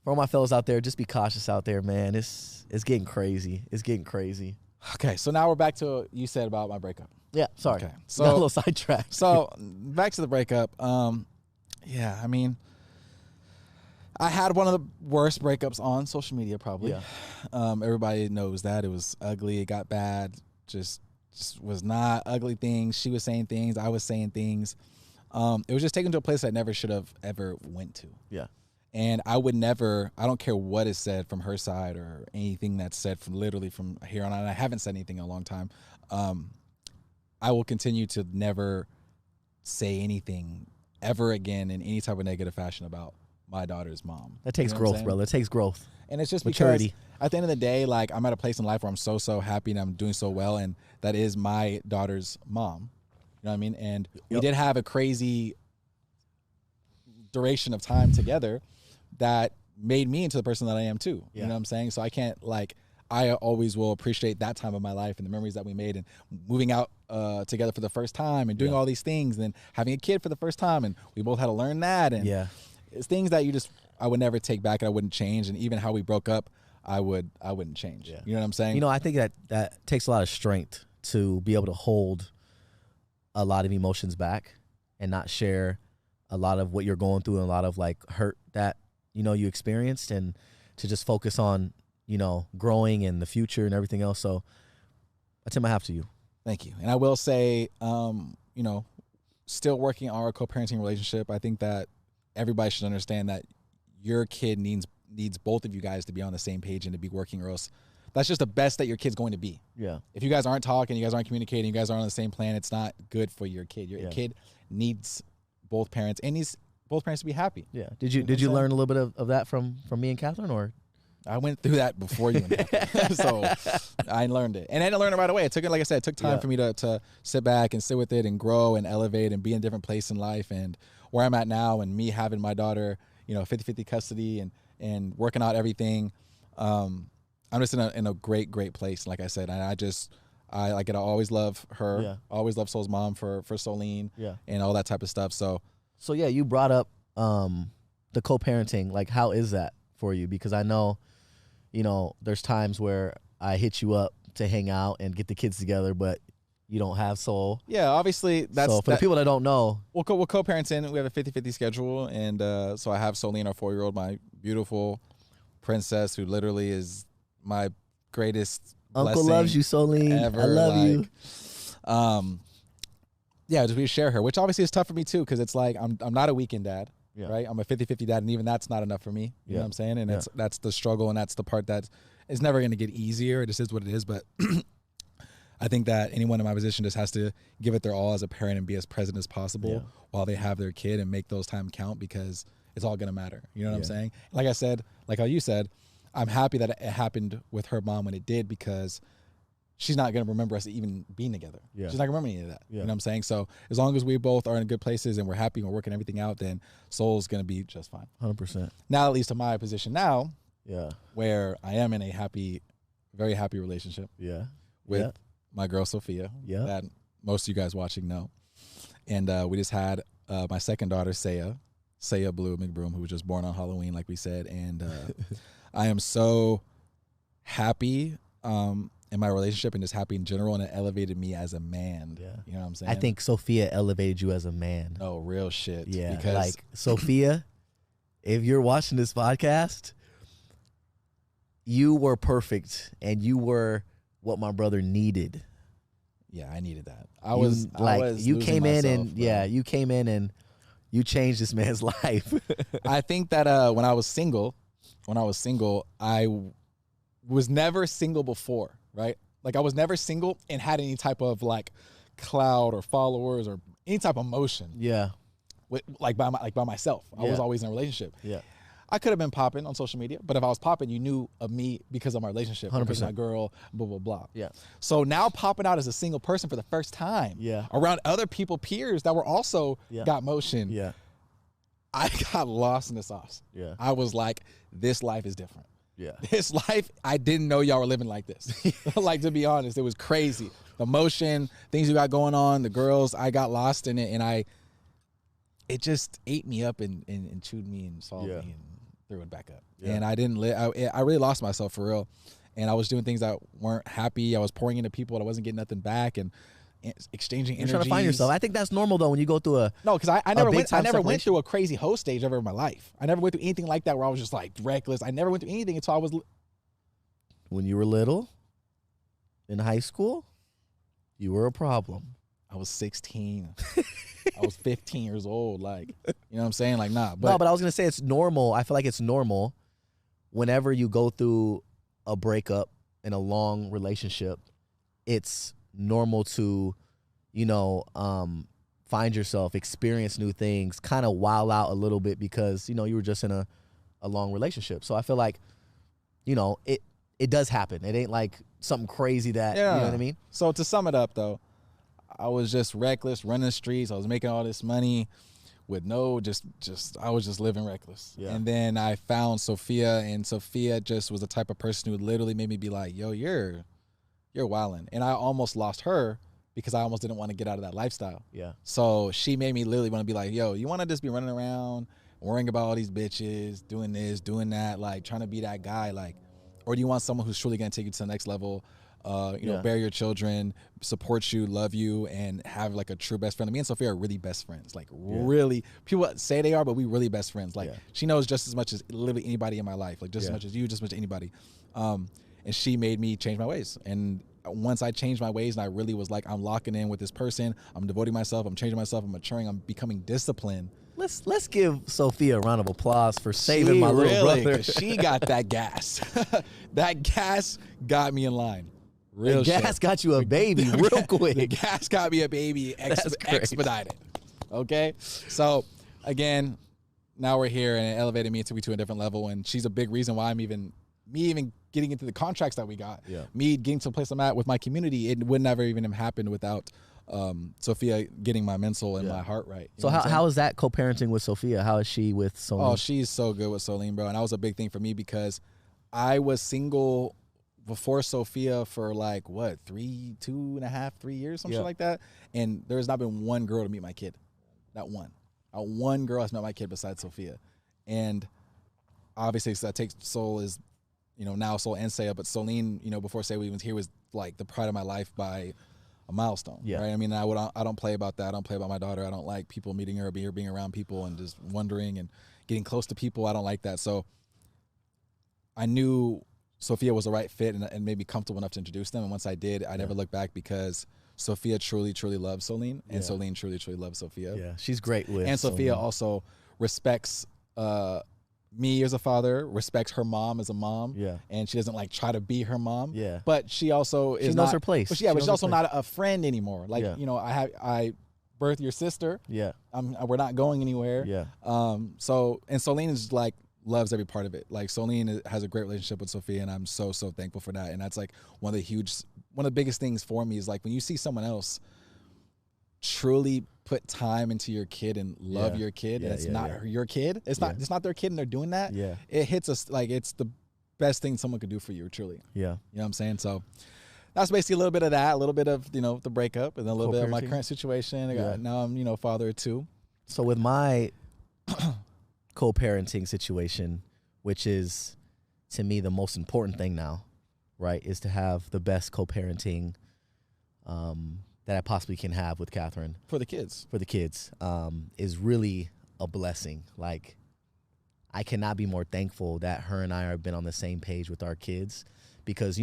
For all my fellas out there, just be cautious out there, man. It's getting crazy. It's getting crazy. Okay, so now we're back to what you said about my breakup. Yeah, sorry. Okay, So got a little sidetracked. So back to the breakup. Yeah, I mean, I had one of the worst breakups on social media probably. Yeah. Everybody knows that. It was ugly. It got bad. Just was not ugly things. She was saying things. I was saying things. It was just taken to a place I never should have ever went to. Yeah. And I would never, I don't care what is said from her side or anything that's said from literally from here on out. I haven't said anything in a long time. I will continue to never say anything ever again in any type of negative fashion about my daughter's mom. That takes You know what I'm growth, saying? brother. It takes growth. And it's just Maturity. because at the end of the day, like I'm at a place in life where I'm so happy and I'm doing so well. And that is my daughter's mom. You know what I mean? And we did have a crazy duration of time together that made me into the person that I am too. Yeah. You know what I'm saying? So I can't I always will appreciate that time of my life and the memories that we made and moving out together for the first time and doing all these things and then having a kid for the first time. And we both had to learn that. And it's things that I would never take back and I wouldn't change. And even how we broke up, I wouldn't change. Yeah. You know what I'm saying? I think that takes a lot of strength to be able to hold a lot of emotions back and not share a lot of what you're going through and a lot of like hurt that, you experienced and to just focus on, growing and the future and everything else. So I tip my hat to you. Thank you. And I will say, still working on our co-parenting relationship. I think that everybody should understand that your kid needs both of you guys to be on the same page and to be working, or else that's just the best that your kid's going to be. Yeah. If you guys aren't talking, you guys aren't communicating, you guys aren't on the same plan, it's not good for your kid. Your kid needs both parents and needs both parents to be happy. Yeah. Did you learn a little bit of that from me and Catherine, or? I went through that before you and so I learned it. And I didn't learn it right away. It took, like I said, it took time for me to sit back and sit with it and grow and elevate and be in a different place in life. And where I'm at now and me having my daughter, 50-50 custody and working out everything, I'm just in a great place. Like I said, and I always love her. Yeah. Always love Soul's mom for Solene and all that type of stuff. So yeah, you brought up the co-parenting. Like, how is that for you? Because I know, there's times where I hit you up to hang out and get the kids together, but you don't have Soul. Yeah, obviously that's so for the people that don't know. We'll co-parenting. We have a 50-50 schedule, and so I have Solene, our 4-year-old, my beautiful princess, who literally is my greatest Uncle loves you, Solene. Ever. I love you. Yeah, just we share her, which obviously is tough for me too, because it's like I'm not a weekend dad, right? I'm a 50-50 dad, and even that's not enough for me. You know what I'm saying? And that's the struggle, and that's the part that is never going to get easier. It just is what it is. But I think that anyone in my position just has to give it their all as a parent and be as present as possible while they have their kid and make those time count, because it's all going to matter. You know what I'm saying? Like I said, like how you said, I'm happy that it happened with her mom when it did, because she's not going to remember us even being together. Yeah. She's not going to remember any of that. You know what I'm saying? So as long as we both are in good places and we're happy and we're working everything out, then Soul's going to be just fine. 100%. Now, at least to my position now, Yeah. where I am in a very happy relationship with my girl, Sophia, that most of you guys watching know. And we just had my second daughter, Saya Blue McBroom, who was just born on Halloween, like we said. And I am so happy in my relationship and just happy in general, and it elevated me as a man. Yeah. You know what I'm saying? I think Sophia elevated you as a man. Oh, real shit. Yeah. Because like, Sophia, if you're watching this podcast, you were perfect, and you were what my brother needed. Yeah, I needed that. You came in and you changed this man's life. I think that when I was single, I was never single before, right? Like I was never single and had any type of like cloud or followers or any type of motion. Yeah. Like by myself. I was always in a relationship. Yeah. I could have been popping on social media, but if I was popping, you knew of me because of my relationship, 100%. because of my girl, blah, blah, blah. Yeah. So now popping out as a single person for the first time, around other peers that were also got motion. Yeah. I got lost in the sauce. Yeah. I was like, this life is different. Yeah. This life, I didn't know y'all were living like this. Like, to be honest, it was crazy. The motion, things you got going on, the girls, I got lost in it, and it just ate me up and chewed me and swallowed me and threw it back up. Yeah. And I didn't live. I really lost myself for real. And I was doing things that weren't happy. I was pouring into people, and I wasn't getting nothing back, and exchanging energies. You're trying to find yourself. I think that's normal though when you go through a no, because I never went through a crazy hoe stage ever in my life. I never went through anything like that where I was just like reckless. I never went through anything until I was. When you were little, in high school, you were a problem. I was 16. I was 15 years old. Like, you know what I'm saying? Like, nah. But I was gonna say it's normal. I feel like it's normal whenever you go through a breakup in a long relationship. It's normal to, find yourself, experience new things, kind of wild out a little bit because, you were just in a long relationship. So I feel like, it does happen. It ain't like something crazy that, you know what I mean? So to sum it up though, I was just reckless, running the streets. I was making all this money with I was just living reckless. Yeah. And then I found Sophia, and Sophia just was the type of person who literally made me be like, yo, you're wildin'. And I almost lost her because I almost didn't want to get out of that lifestyle. Yeah. So she made me literally want to be like, yo, you want to just be running around, worrying about all these bitches, doing this, doing that, like trying to be that guy, like, or do you want someone who's truly going to take you to the next level, bear your children, support you, love you, and have like a true best friend? Me and Sophia are really best friends. Like really, people say they are, but we really best friends. Like she knows just as much as literally anybody in my life, like just as much as you, just as much as anybody. And she made me change my ways. And once I changed my ways and I really was like, I'm locking in with this person, I'm devoting myself, I'm changing myself, I'm maturing, I'm becoming disciplined. Let's give Sophia a round of applause for saving my little brother. She got that gas. That gas got me in line. Real shit. Gas got you a baby real quick. The gas got me a baby expedited. Okay? So, again, now we're here, and it elevated me to a different level, and she's a big reason why me even getting into the contracts that we got, me getting to the place I'm at with my community, it would never even have happened without Sophia getting my mental and my heart right. So how is that co-parenting with Sophia? How is she with Solene? Oh, she's so good with Solene, bro. And that was a big thing for me because I was single before Sophia for like, 2.5, 3 years, something like that. And there's not been one girl to meet my kid. Not one. Not one girl has met my kid besides Sophia. And obviously, so that takes Sol is, now Sol and Saya, but Solene, before Saya was here, was like the pride of my life by a milestone. Yeah. Right. I mean, I don't play about that. I don't play about my daughter. I don't like people meeting her, being around people and just wondering and getting close to people. I don't like that. So I knew Sophia was the right fit and made me comfortable enough to introduce them. And once I did, I never looked back because Sophia truly, truly loves Solene, and Solene truly, truly loves Sophia. Yeah, she's great with. And Sophia also respects me as a father, respects her mom as a mom. Yeah. And she doesn't like try to be her mom. Yeah. But she also is knows her place. But she's also not a friend anymore. Like, I birthed your sister. Yeah. We're not going anywhere. Yeah. And Solene is like loves every part of it. Like Solene has a great relationship with Sophia, and I'm so thankful for that. And that's like one of the biggest things for me is like when you see someone else truly put time into your kid and love your kid, and it's not your kid. It's not their kid, and they're doing that. Yeah, it hits us like it's the best thing someone could do for you, truly. Yeah, you know what I'm saying. So that's basically a little bit of that, a little bit of the breakup, and then a little bit of my current situation. Now I'm father of two. So with my co-parenting situation, which is to me the most important thing now, right, is to have the best co-parenting that I possibly can have with Catherine. For the kids. Is really a blessing. Like, I cannot be more thankful that her and I have been on the same page with our kids because,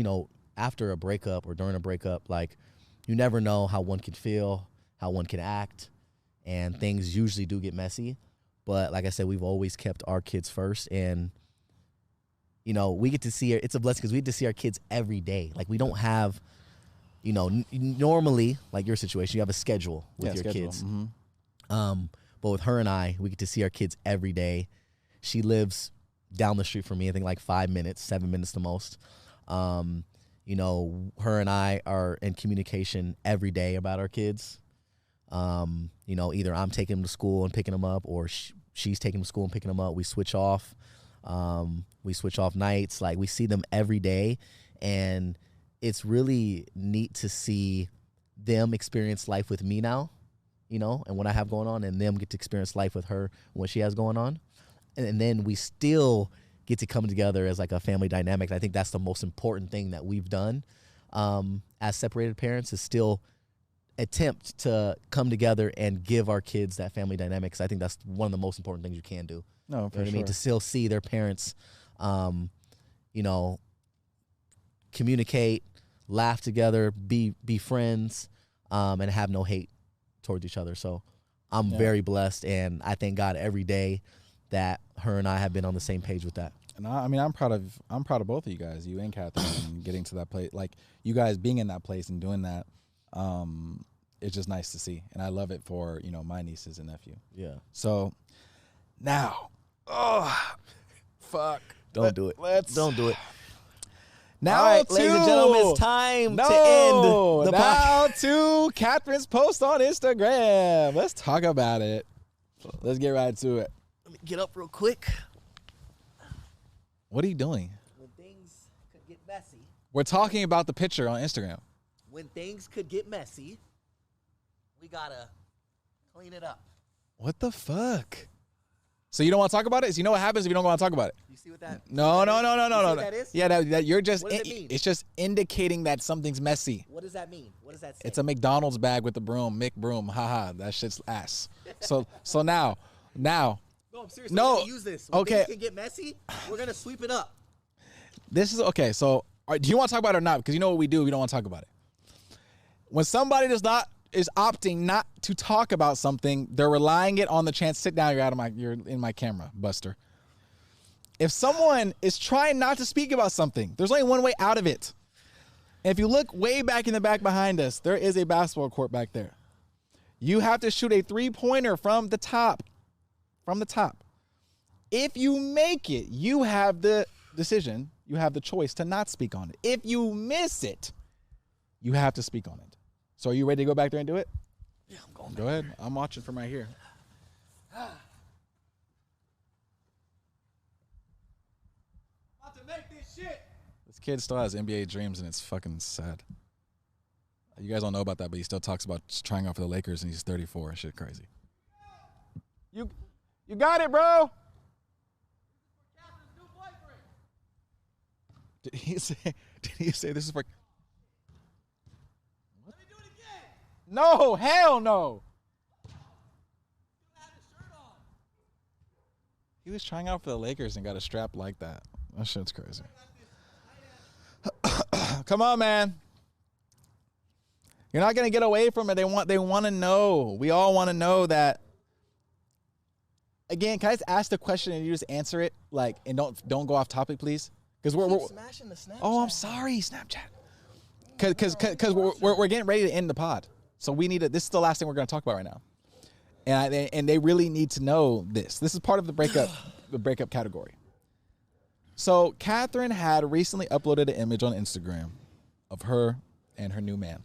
after a breakup or during a breakup, like, you never know how one can feel, how one can act, and things usually do get messy. But like I said, we've always kept our kids first, and, we get to see her. It's a blessing because we get to see our kids every day. Like, we don't have... normally, like your situation, you have a schedule with your kids. Mm-hmm. But with her and I, we get to see our kids every day. She lives down the street from me, I think like 5 minutes, 7 minutes the most. Her and I are in communication every day about our kids. You know, either I'm taking them to school and picking them up, or she's taking them to school and picking them up. We switch off. We switch off nights. Like, we see them every day, and it's really neat to see them experience life with me now, you know, and what I have going on, and them get to experience life with her and what she has going on. And then we still get to come together as like a family dynamic. And I think that's the most important thing that we've done as separated parents, is still attempt to come together and give our kids that family dynamic. Because I think that's one of the most important things you can do. No, for you know what sure. I mean? To still see their parents, you know, communicate, laugh together, be friends, and have no hate towards each other. So I'm very blessed, and I thank God every day that her and I have been on the same page with that. And I mean, I'm proud of both of you guys, you and Catherine, and getting to that place. Like, you guys being in that place and doing that, it's just nice to see, and I love it for, you know, my nieces and nephew. Yeah. So now, Don't do it. Don't do it. Now, all right, ladies and gentlemen, it's time to end the now podcast. to Catherine's post on Instagram. Let's talk about it. Let's get right to it. Let me get up real quick. What are you doing? When things could get messy. We're talking about the picture on Instagram. When things could get messy, we gotta clean it up. What the fuck? So you don't want to talk about it? So you know what happens if you don't want to talk about it? You see what that? No. You see what that is? Yeah, that you're just. What does it mean? It's just indicating that something's messy. What does that mean? What does that say? It's a McDonald's bag with the broom, McBroom. Haha, that shit's ass. So now. No, I'm serious. No, We're gonna use this. When okay. things can get messy, we're gonna sweep it up. This is okay. So, do you want to talk about it or not? Because you know what we do. We don't want to talk about it. When somebody is opting not to talk about something, they're relying it on the chance. Sit down. You're in my camera, Buster. If someone is trying not to speak about something, there's only one way out of it. And if you look way back in the back behind us, there is a basketball court back there. You have to shoot a 3-pointer from the top. From the top. If you make it, you have the decision. You have the choice to not speak on it. If you miss it, you have to speak on it. So are you ready to go back there and do it? Yeah, I'm going. Go ahead. I'm watching from right here. About to make this shit. This kid still has NBA dreams, and it's fucking sad. You guys don't know about that, but he still talks about trying out for the Lakers, and he's 34. Shit crazy. You got it, bro. Did he say this is for? What? Let me do it again. No, hell no. He was trying out for the Lakers and got a strap like that. That shit's crazy. Come on, man. You're not gonna get away from it. They want to know. We all want to know that. Again, can I just ask the question and you just answer it, like, and don't go off topic, please? Because we're smashing the Snapchat. Oh, I'm sorry, Snapchat. Because we're getting ready to end the pod, so we need to. This is the last thing we're going to talk about right now, and they really need to know this. This is part of the breakup category. So Catherine had recently uploaded an image on Instagram of her and her new man.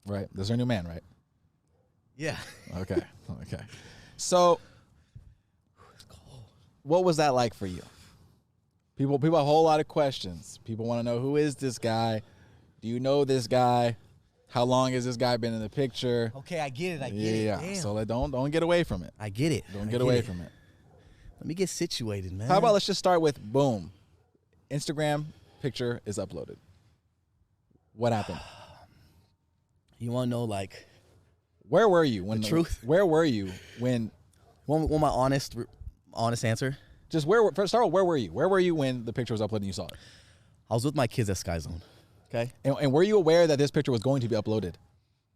Right, this is her new man, right? Yeah. Okay. So, what was that like for you? People have a whole lot of questions. People want to know, who is this guy? Do you know this guy? How long has this guy been in the picture? Okay, I get it. Yeah. Damn. So don't get away from it. I get it. Don't get away from it. Let me get situated, man. How about let's just start with boom. Instagram picture is uploaded. What happened? You want to know, like, where were you when the truth? Where were you when? Want my honest answer? Just first start with where were you? Where were you when the picture was uploaded and you saw it? I was with my kids at Sky Zone. Okay. And were you aware that this picture was going to be uploaded?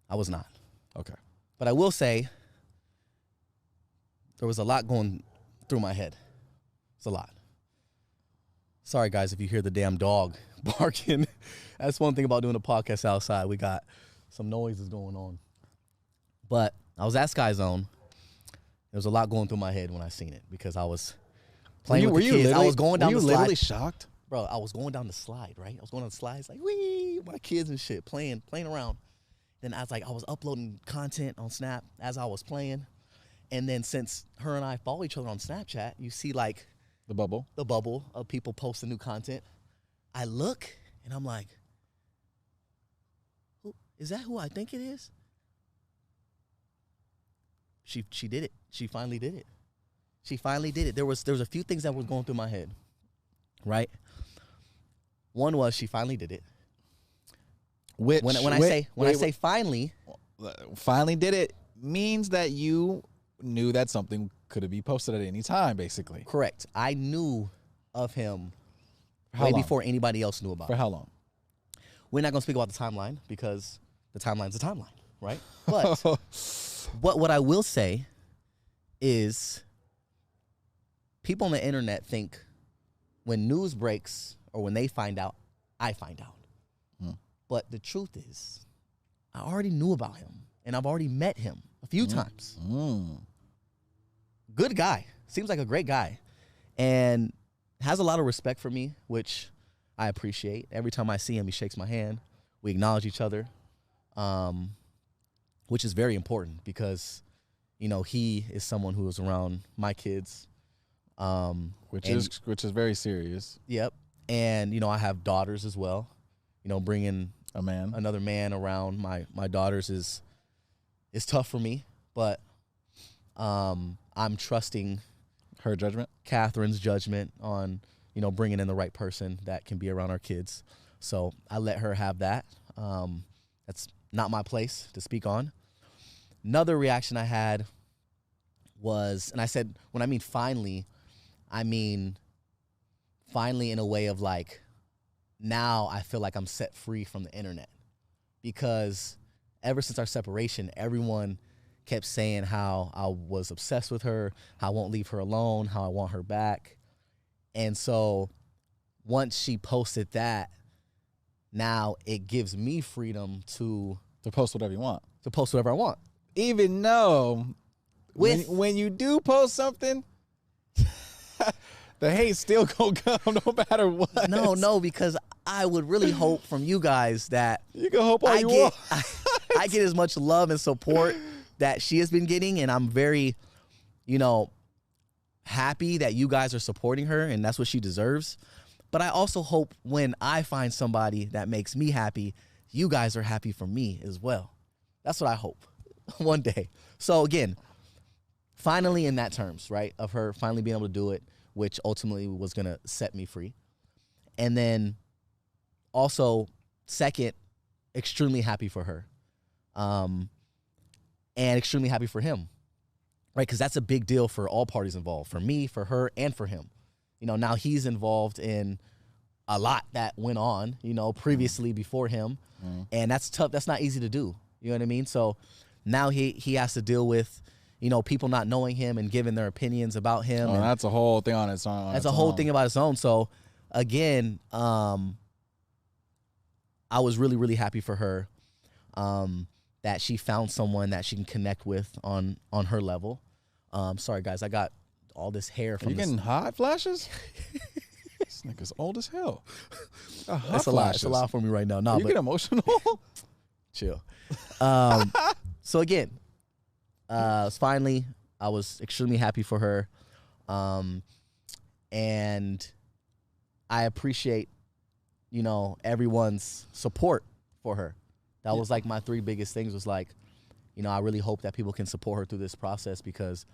I was not. Okay. But I will say there was a lot going through my head. It's a lot. Sorry, guys, if you hear the damn dog barking. That's one thing about doing a podcast outside. We got some noises going on. But I was at Sky Zone. There was a lot going through my head when I seen it because I was playing with the kids. I was going down the slide. Were you literally shocked? Bro, I was going down the slide, right? I was going down the slides like, wee, my kids and shit, playing around. then I was uploading content on Snap as I was playing. And then since her and I follow each other on Snapchat, you see like The bubble. the bubble of people posting new content. I look and I'm like, is that who I think it is? She did it. She finally did it. She finally did it. There was a few things that were going through my head, right? One was she finally did it. When I say finally did it means that you knew that something could be posted at any time, basically. Correct. I knew of him How way long? before anybody else knew about For it. how long? We're not going to speak about the timeline because the timeline's the timeline, right? But what I will say is people on the internet think when news breaks or when they find out, I find out. But the truth is, I already knew about him, and I've already met him a few times. Good guy. Seems like a great guy. And has a lot of respect for me, which I appreciate. Every time I see him, he shakes my hand. We acknowledge each other, which is very important because, you know, he is someone who is around my kids. Which is very serious. Yep. And, you know, I have daughters as well. You know, bringing another man around my daughters is tough for me, but I'm trusting her judgment, Catherine's judgment on, you know, bringing in the right person that can be around our kids. So I let her have that. That's not my place to speak on. Another reaction I had was, and I said, when I mean finally in a way of like, now I feel like I'm set free from the internet, because ever since our separation, everyone kept saying how I was obsessed with her, how I won't leave her alone, how I want her back. And so once she posted that, now it gives me freedom to post whatever you want. To post whatever I want. Even though when you do post something, the hate still gonna come no matter what. No, because I would really hope from you guys that you can hope all you want. I get as much love and support that she has been getting, and I'm very, you know, happy that you guys are supporting her, and that's what she deserves. But I also hope when I find somebody that makes me happy, you guys are happy for me as well. That's what I hope one day. So again, finally in that terms, right, of her finally being able to do it, which ultimately was going to set me free. And then also, second, extremely happy for her. And extremely happy for him, right? Because that's a big deal for all parties involved, for me, for her, and for him. You know, now he's involved in a lot that went on, you know, previously before him. And that's tough. That's not easy to do. You know what I mean? So now he has to deal with, you know, people not knowing him and giving their opinions about him. Oh, and that's a whole thing on its own. that's a whole thing about its own. So again, I was really, really happy for her that she found someone that she can connect with on her level. Sorry, guys, I got all this hair from Are you getting hot flashes? This nigga's old as hell. It's a lot. It's a lot for me right now. No, you get emotional? Chill. So again, finally, I was extremely happy for her. And I appreciate, you know, everyone's support for her. That was like my three biggest things was like, you know, I really hope that people can support her through this process because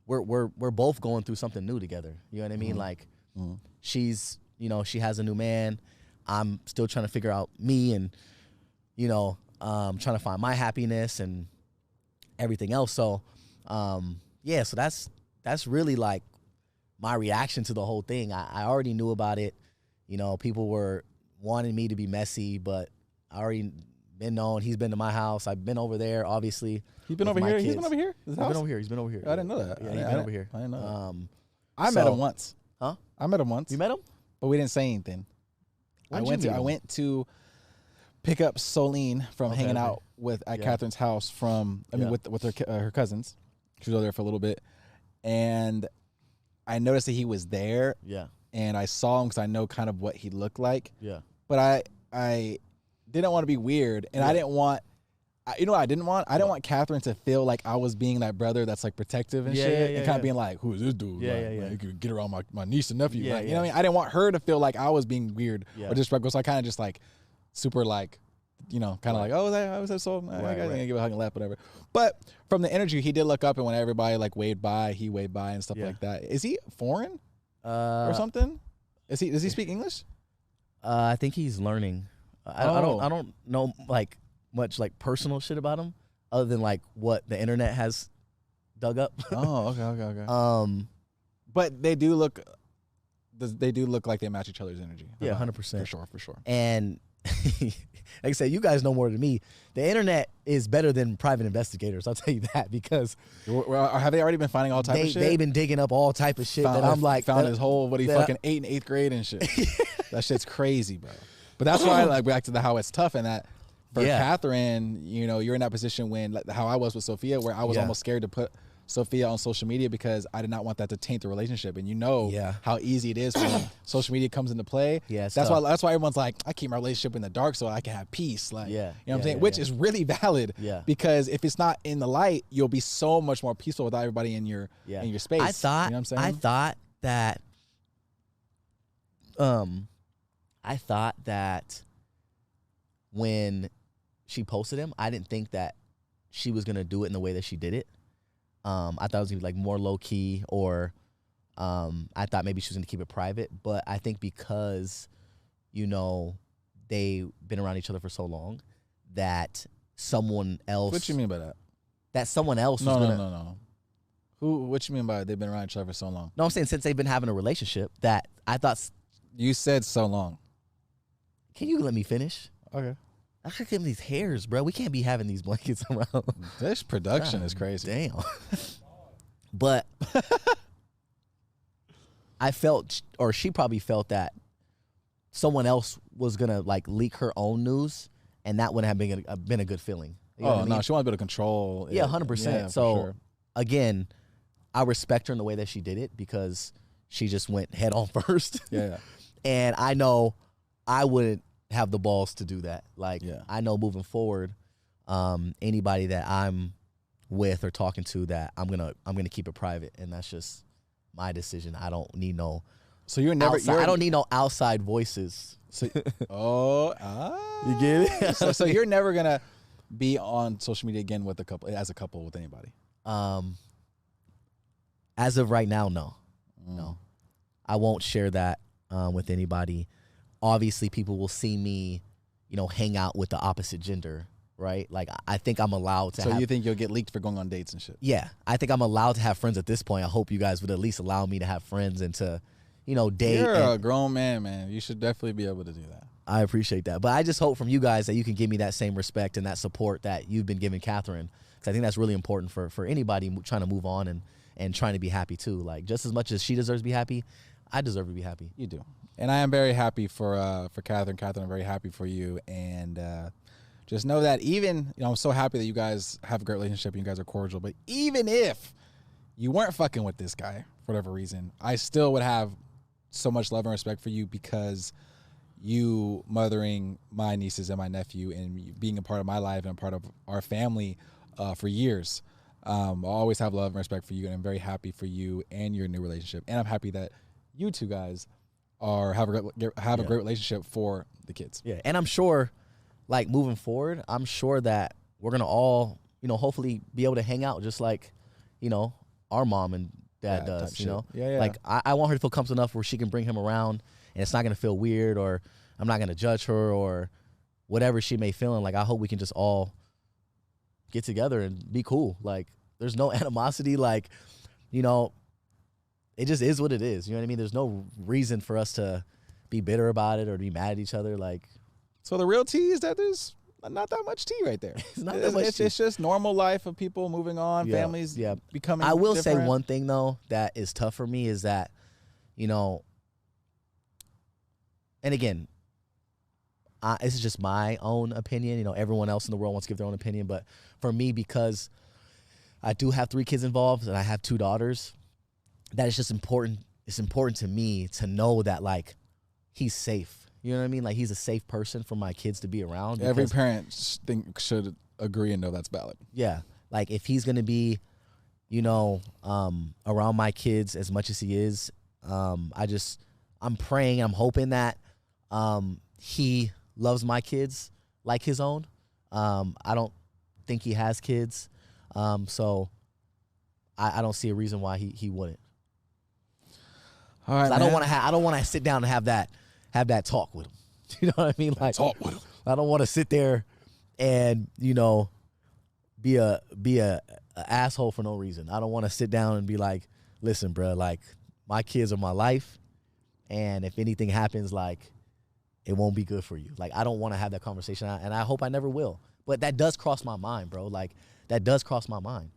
we're both going through something new together. You know what I mean? Like she's, you know, she has a new man. I'm still trying to figure out me and, you know, trying to find my happiness and everything else. So, yeah, so that's really like my reaction to the whole thing. I already knew about it. You know, people were wanting me to be messy, but I already been known. He's been to my house. I've been over there, obviously. He's been over here? He's been over here? He's been over here. He's been over here. I didn't know that. Yeah, he's been over here. I didn't know that. I met him once. Huh? I met him once. You met him? But we didn't say anything. I went to pick up Solene from hanging out at Catherine's house with her cousins. She was over there for a little bit. And I noticed that he was there. Yeah. And I saw him because I know kind of what he looked like. Yeah. But I didn't want to be weird, and I didn't want you know what I didn't want? I didn't want Catherine to feel like I was being that brother that's like protective and shit, and kind of being like, "Who is this dude? Like, you could get around my niece and nephew." You know what I mean? I didn't want her to feel like I was being weird or disrespectful. So I kind of just like super like, kind of like, "Oh, I was so I gotta give a hug and laugh, whatever." But from the energy, he did look up, and when everybody like waved by, he waved by and stuff like that. Is he foreign or something? Does he speak English? I think he's learning. I don't know like much like personal shit about him other than like what the internet has dug up. Okay. But they do look like they match each other's energy. Yeah, 100%. For sure. And like I said, you guys know more than me. The internet is better than private investigators. I'll tell you that, because have they already been finding all type of shit? They've been digging up all type of shit that I'm like found his whole fucking 8 and 8th grade and shit. That shit's crazy, bro. But that's why like back to how it's tough, and that for Catherine, you're in that position when like how I was with Sophia, where I was almost scared to put Sophia on social media because I did not want that to taint the relationship. And how easy it is when social media comes into play. Yeah, that's why everyone's like, I keep my relationship in the dark so I can have peace. Like, you know what I'm saying? Which is really valid. Yeah. Because if it's not in the light, you'll be so much more peaceful without everybody in your space. I thought, you know what I'm saying? I thought that when she posted him, I didn't think that she was gonna do it in the way that she did it. I thought it was gonna be like more low key, or I thought maybe she was gonna keep it private. But I think because they've been around each other for so long that someone else. What you mean by that? That someone else was gonna. No. What you mean by they've been around each other for so long? No, I'm saying since they've been having a relationship, that I thought. You said so long. Can you let me finish? Okay. I should give him these hairs, bro. We can't be having these blankets around. This production is crazy. Damn. But I felt, or she probably felt, that someone else was gonna like leak her own news, and that wouldn't have been a good feeling. You know what I mean? No, she wanted to be able to control. Yeah, 100%. So again, I respect her in the way that she did it, because she just went head on first. Yeah. And I know I wouldn't have the balls to do that. Like, I know moving forward, anybody that I'm with or talking to, that I'm gonna keep it private, and that's just my decision. I don't need no. So you're never. I don't need no outside voices. So, you get it. So you're never gonna be on social media again with as a couple with anybody. As of right now, no. I won't share that with anybody. Obviously, people will see me, hang out with the opposite gender, right? Like, I think I'm allowed to. So you think you'll get leaked for going on dates and shit? Yeah, I think I'm allowed to have friends at this point. I hope you guys would at least allow me to have friends and to, date. You're a grown man. You should definitely be able to do that. I appreciate that, but I just hope from you guys that you can give me that same respect and that support that you've been giving Catherine, because I think that's really important for anybody trying to move on and trying to be happy too. Like, just as much as she deserves to be happy, I deserve to be happy. You do. And I am very happy for Catherine. Catherine, I'm very happy for you. And just know that even, I'm so happy that you guys have a great relationship and you guys are cordial. But even if you weren't fucking with this guy for whatever reason, I still would have so much love and respect for you, because you mothering my nieces and my nephew and being a part of my life and a part of our family for years. I'll always have love and respect for you, and I'm very happy for you and your new relationship. And I'm happy that you two guys have a great relationship for the kids. Yeah, and I'm sure, like, moving forward, I'm sure that we're gonna all, hopefully be able to hang out just like, our mom and dad does. Yeah. Like, I want her to feel comfortable enough where she can bring him around, and it's not gonna feel weird, or I'm not gonna judge her, or whatever she may feel. And like, I hope we can just all get together and be cool. Like, there's no animosity. Like, it just is what it is. You know what I mean? There's no reason for us to be bitter about it or to be mad at each other. Like, so the real tea is that there's not that much tea right there. It's not that much tea. It's just normal life of people moving on, families becoming I will different. say one thing, though, that is tough for me is that, and again, this is just my own opinion. Everyone else in the world wants to give their own opinion. But for me, because I do have 3 kids involved and I have 2 daughters, that is just important. It's important to me to know that, like, he's safe. You know what I mean? Like, he's a safe person for my kids to be around. Every parent should agree and know that's valid. Yeah. Like if he's going to be, you know, around my kids as much as he is, I'm praying, I'm hoping that he loves my kids like his own. I don't think he has kids. So I don't see a reason why he wouldn't. All right, I don't want to sit down and have that talk with him. You know what I mean? Like talk with him. I don't want to sit there and, you know, be a asshole for no reason. I don't want to sit down and be like, listen, bro, like my kids are my life, and if anything happens, like it won't be good for you. Like I don't want to have that conversation, and I hope I never will. But that does cross my mind, bro. Like that does cross my mind.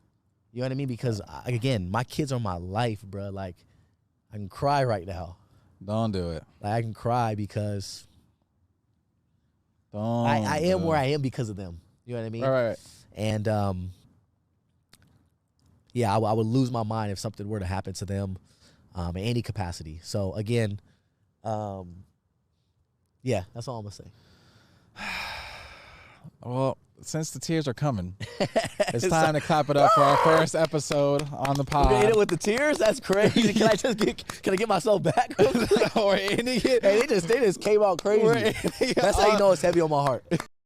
You know what I mean? Because again, my kids are my life, bro. Like I can cry right now. Don't do it. Like I can cry because Don't. I am where I am because of them. You know what I mean? All right. And yeah, I would lose my mind if something were to happen to them in any capacity. So again, yeah, that's all I'm gonna say. Well, since the tears are coming, it's time to clap it up for our first episode on the pod. We're gonna hit it with the tears? That's crazy. Can I get myself back? We're ending it. Hey, they just came out crazy. That's how you know it's heavy on my heart.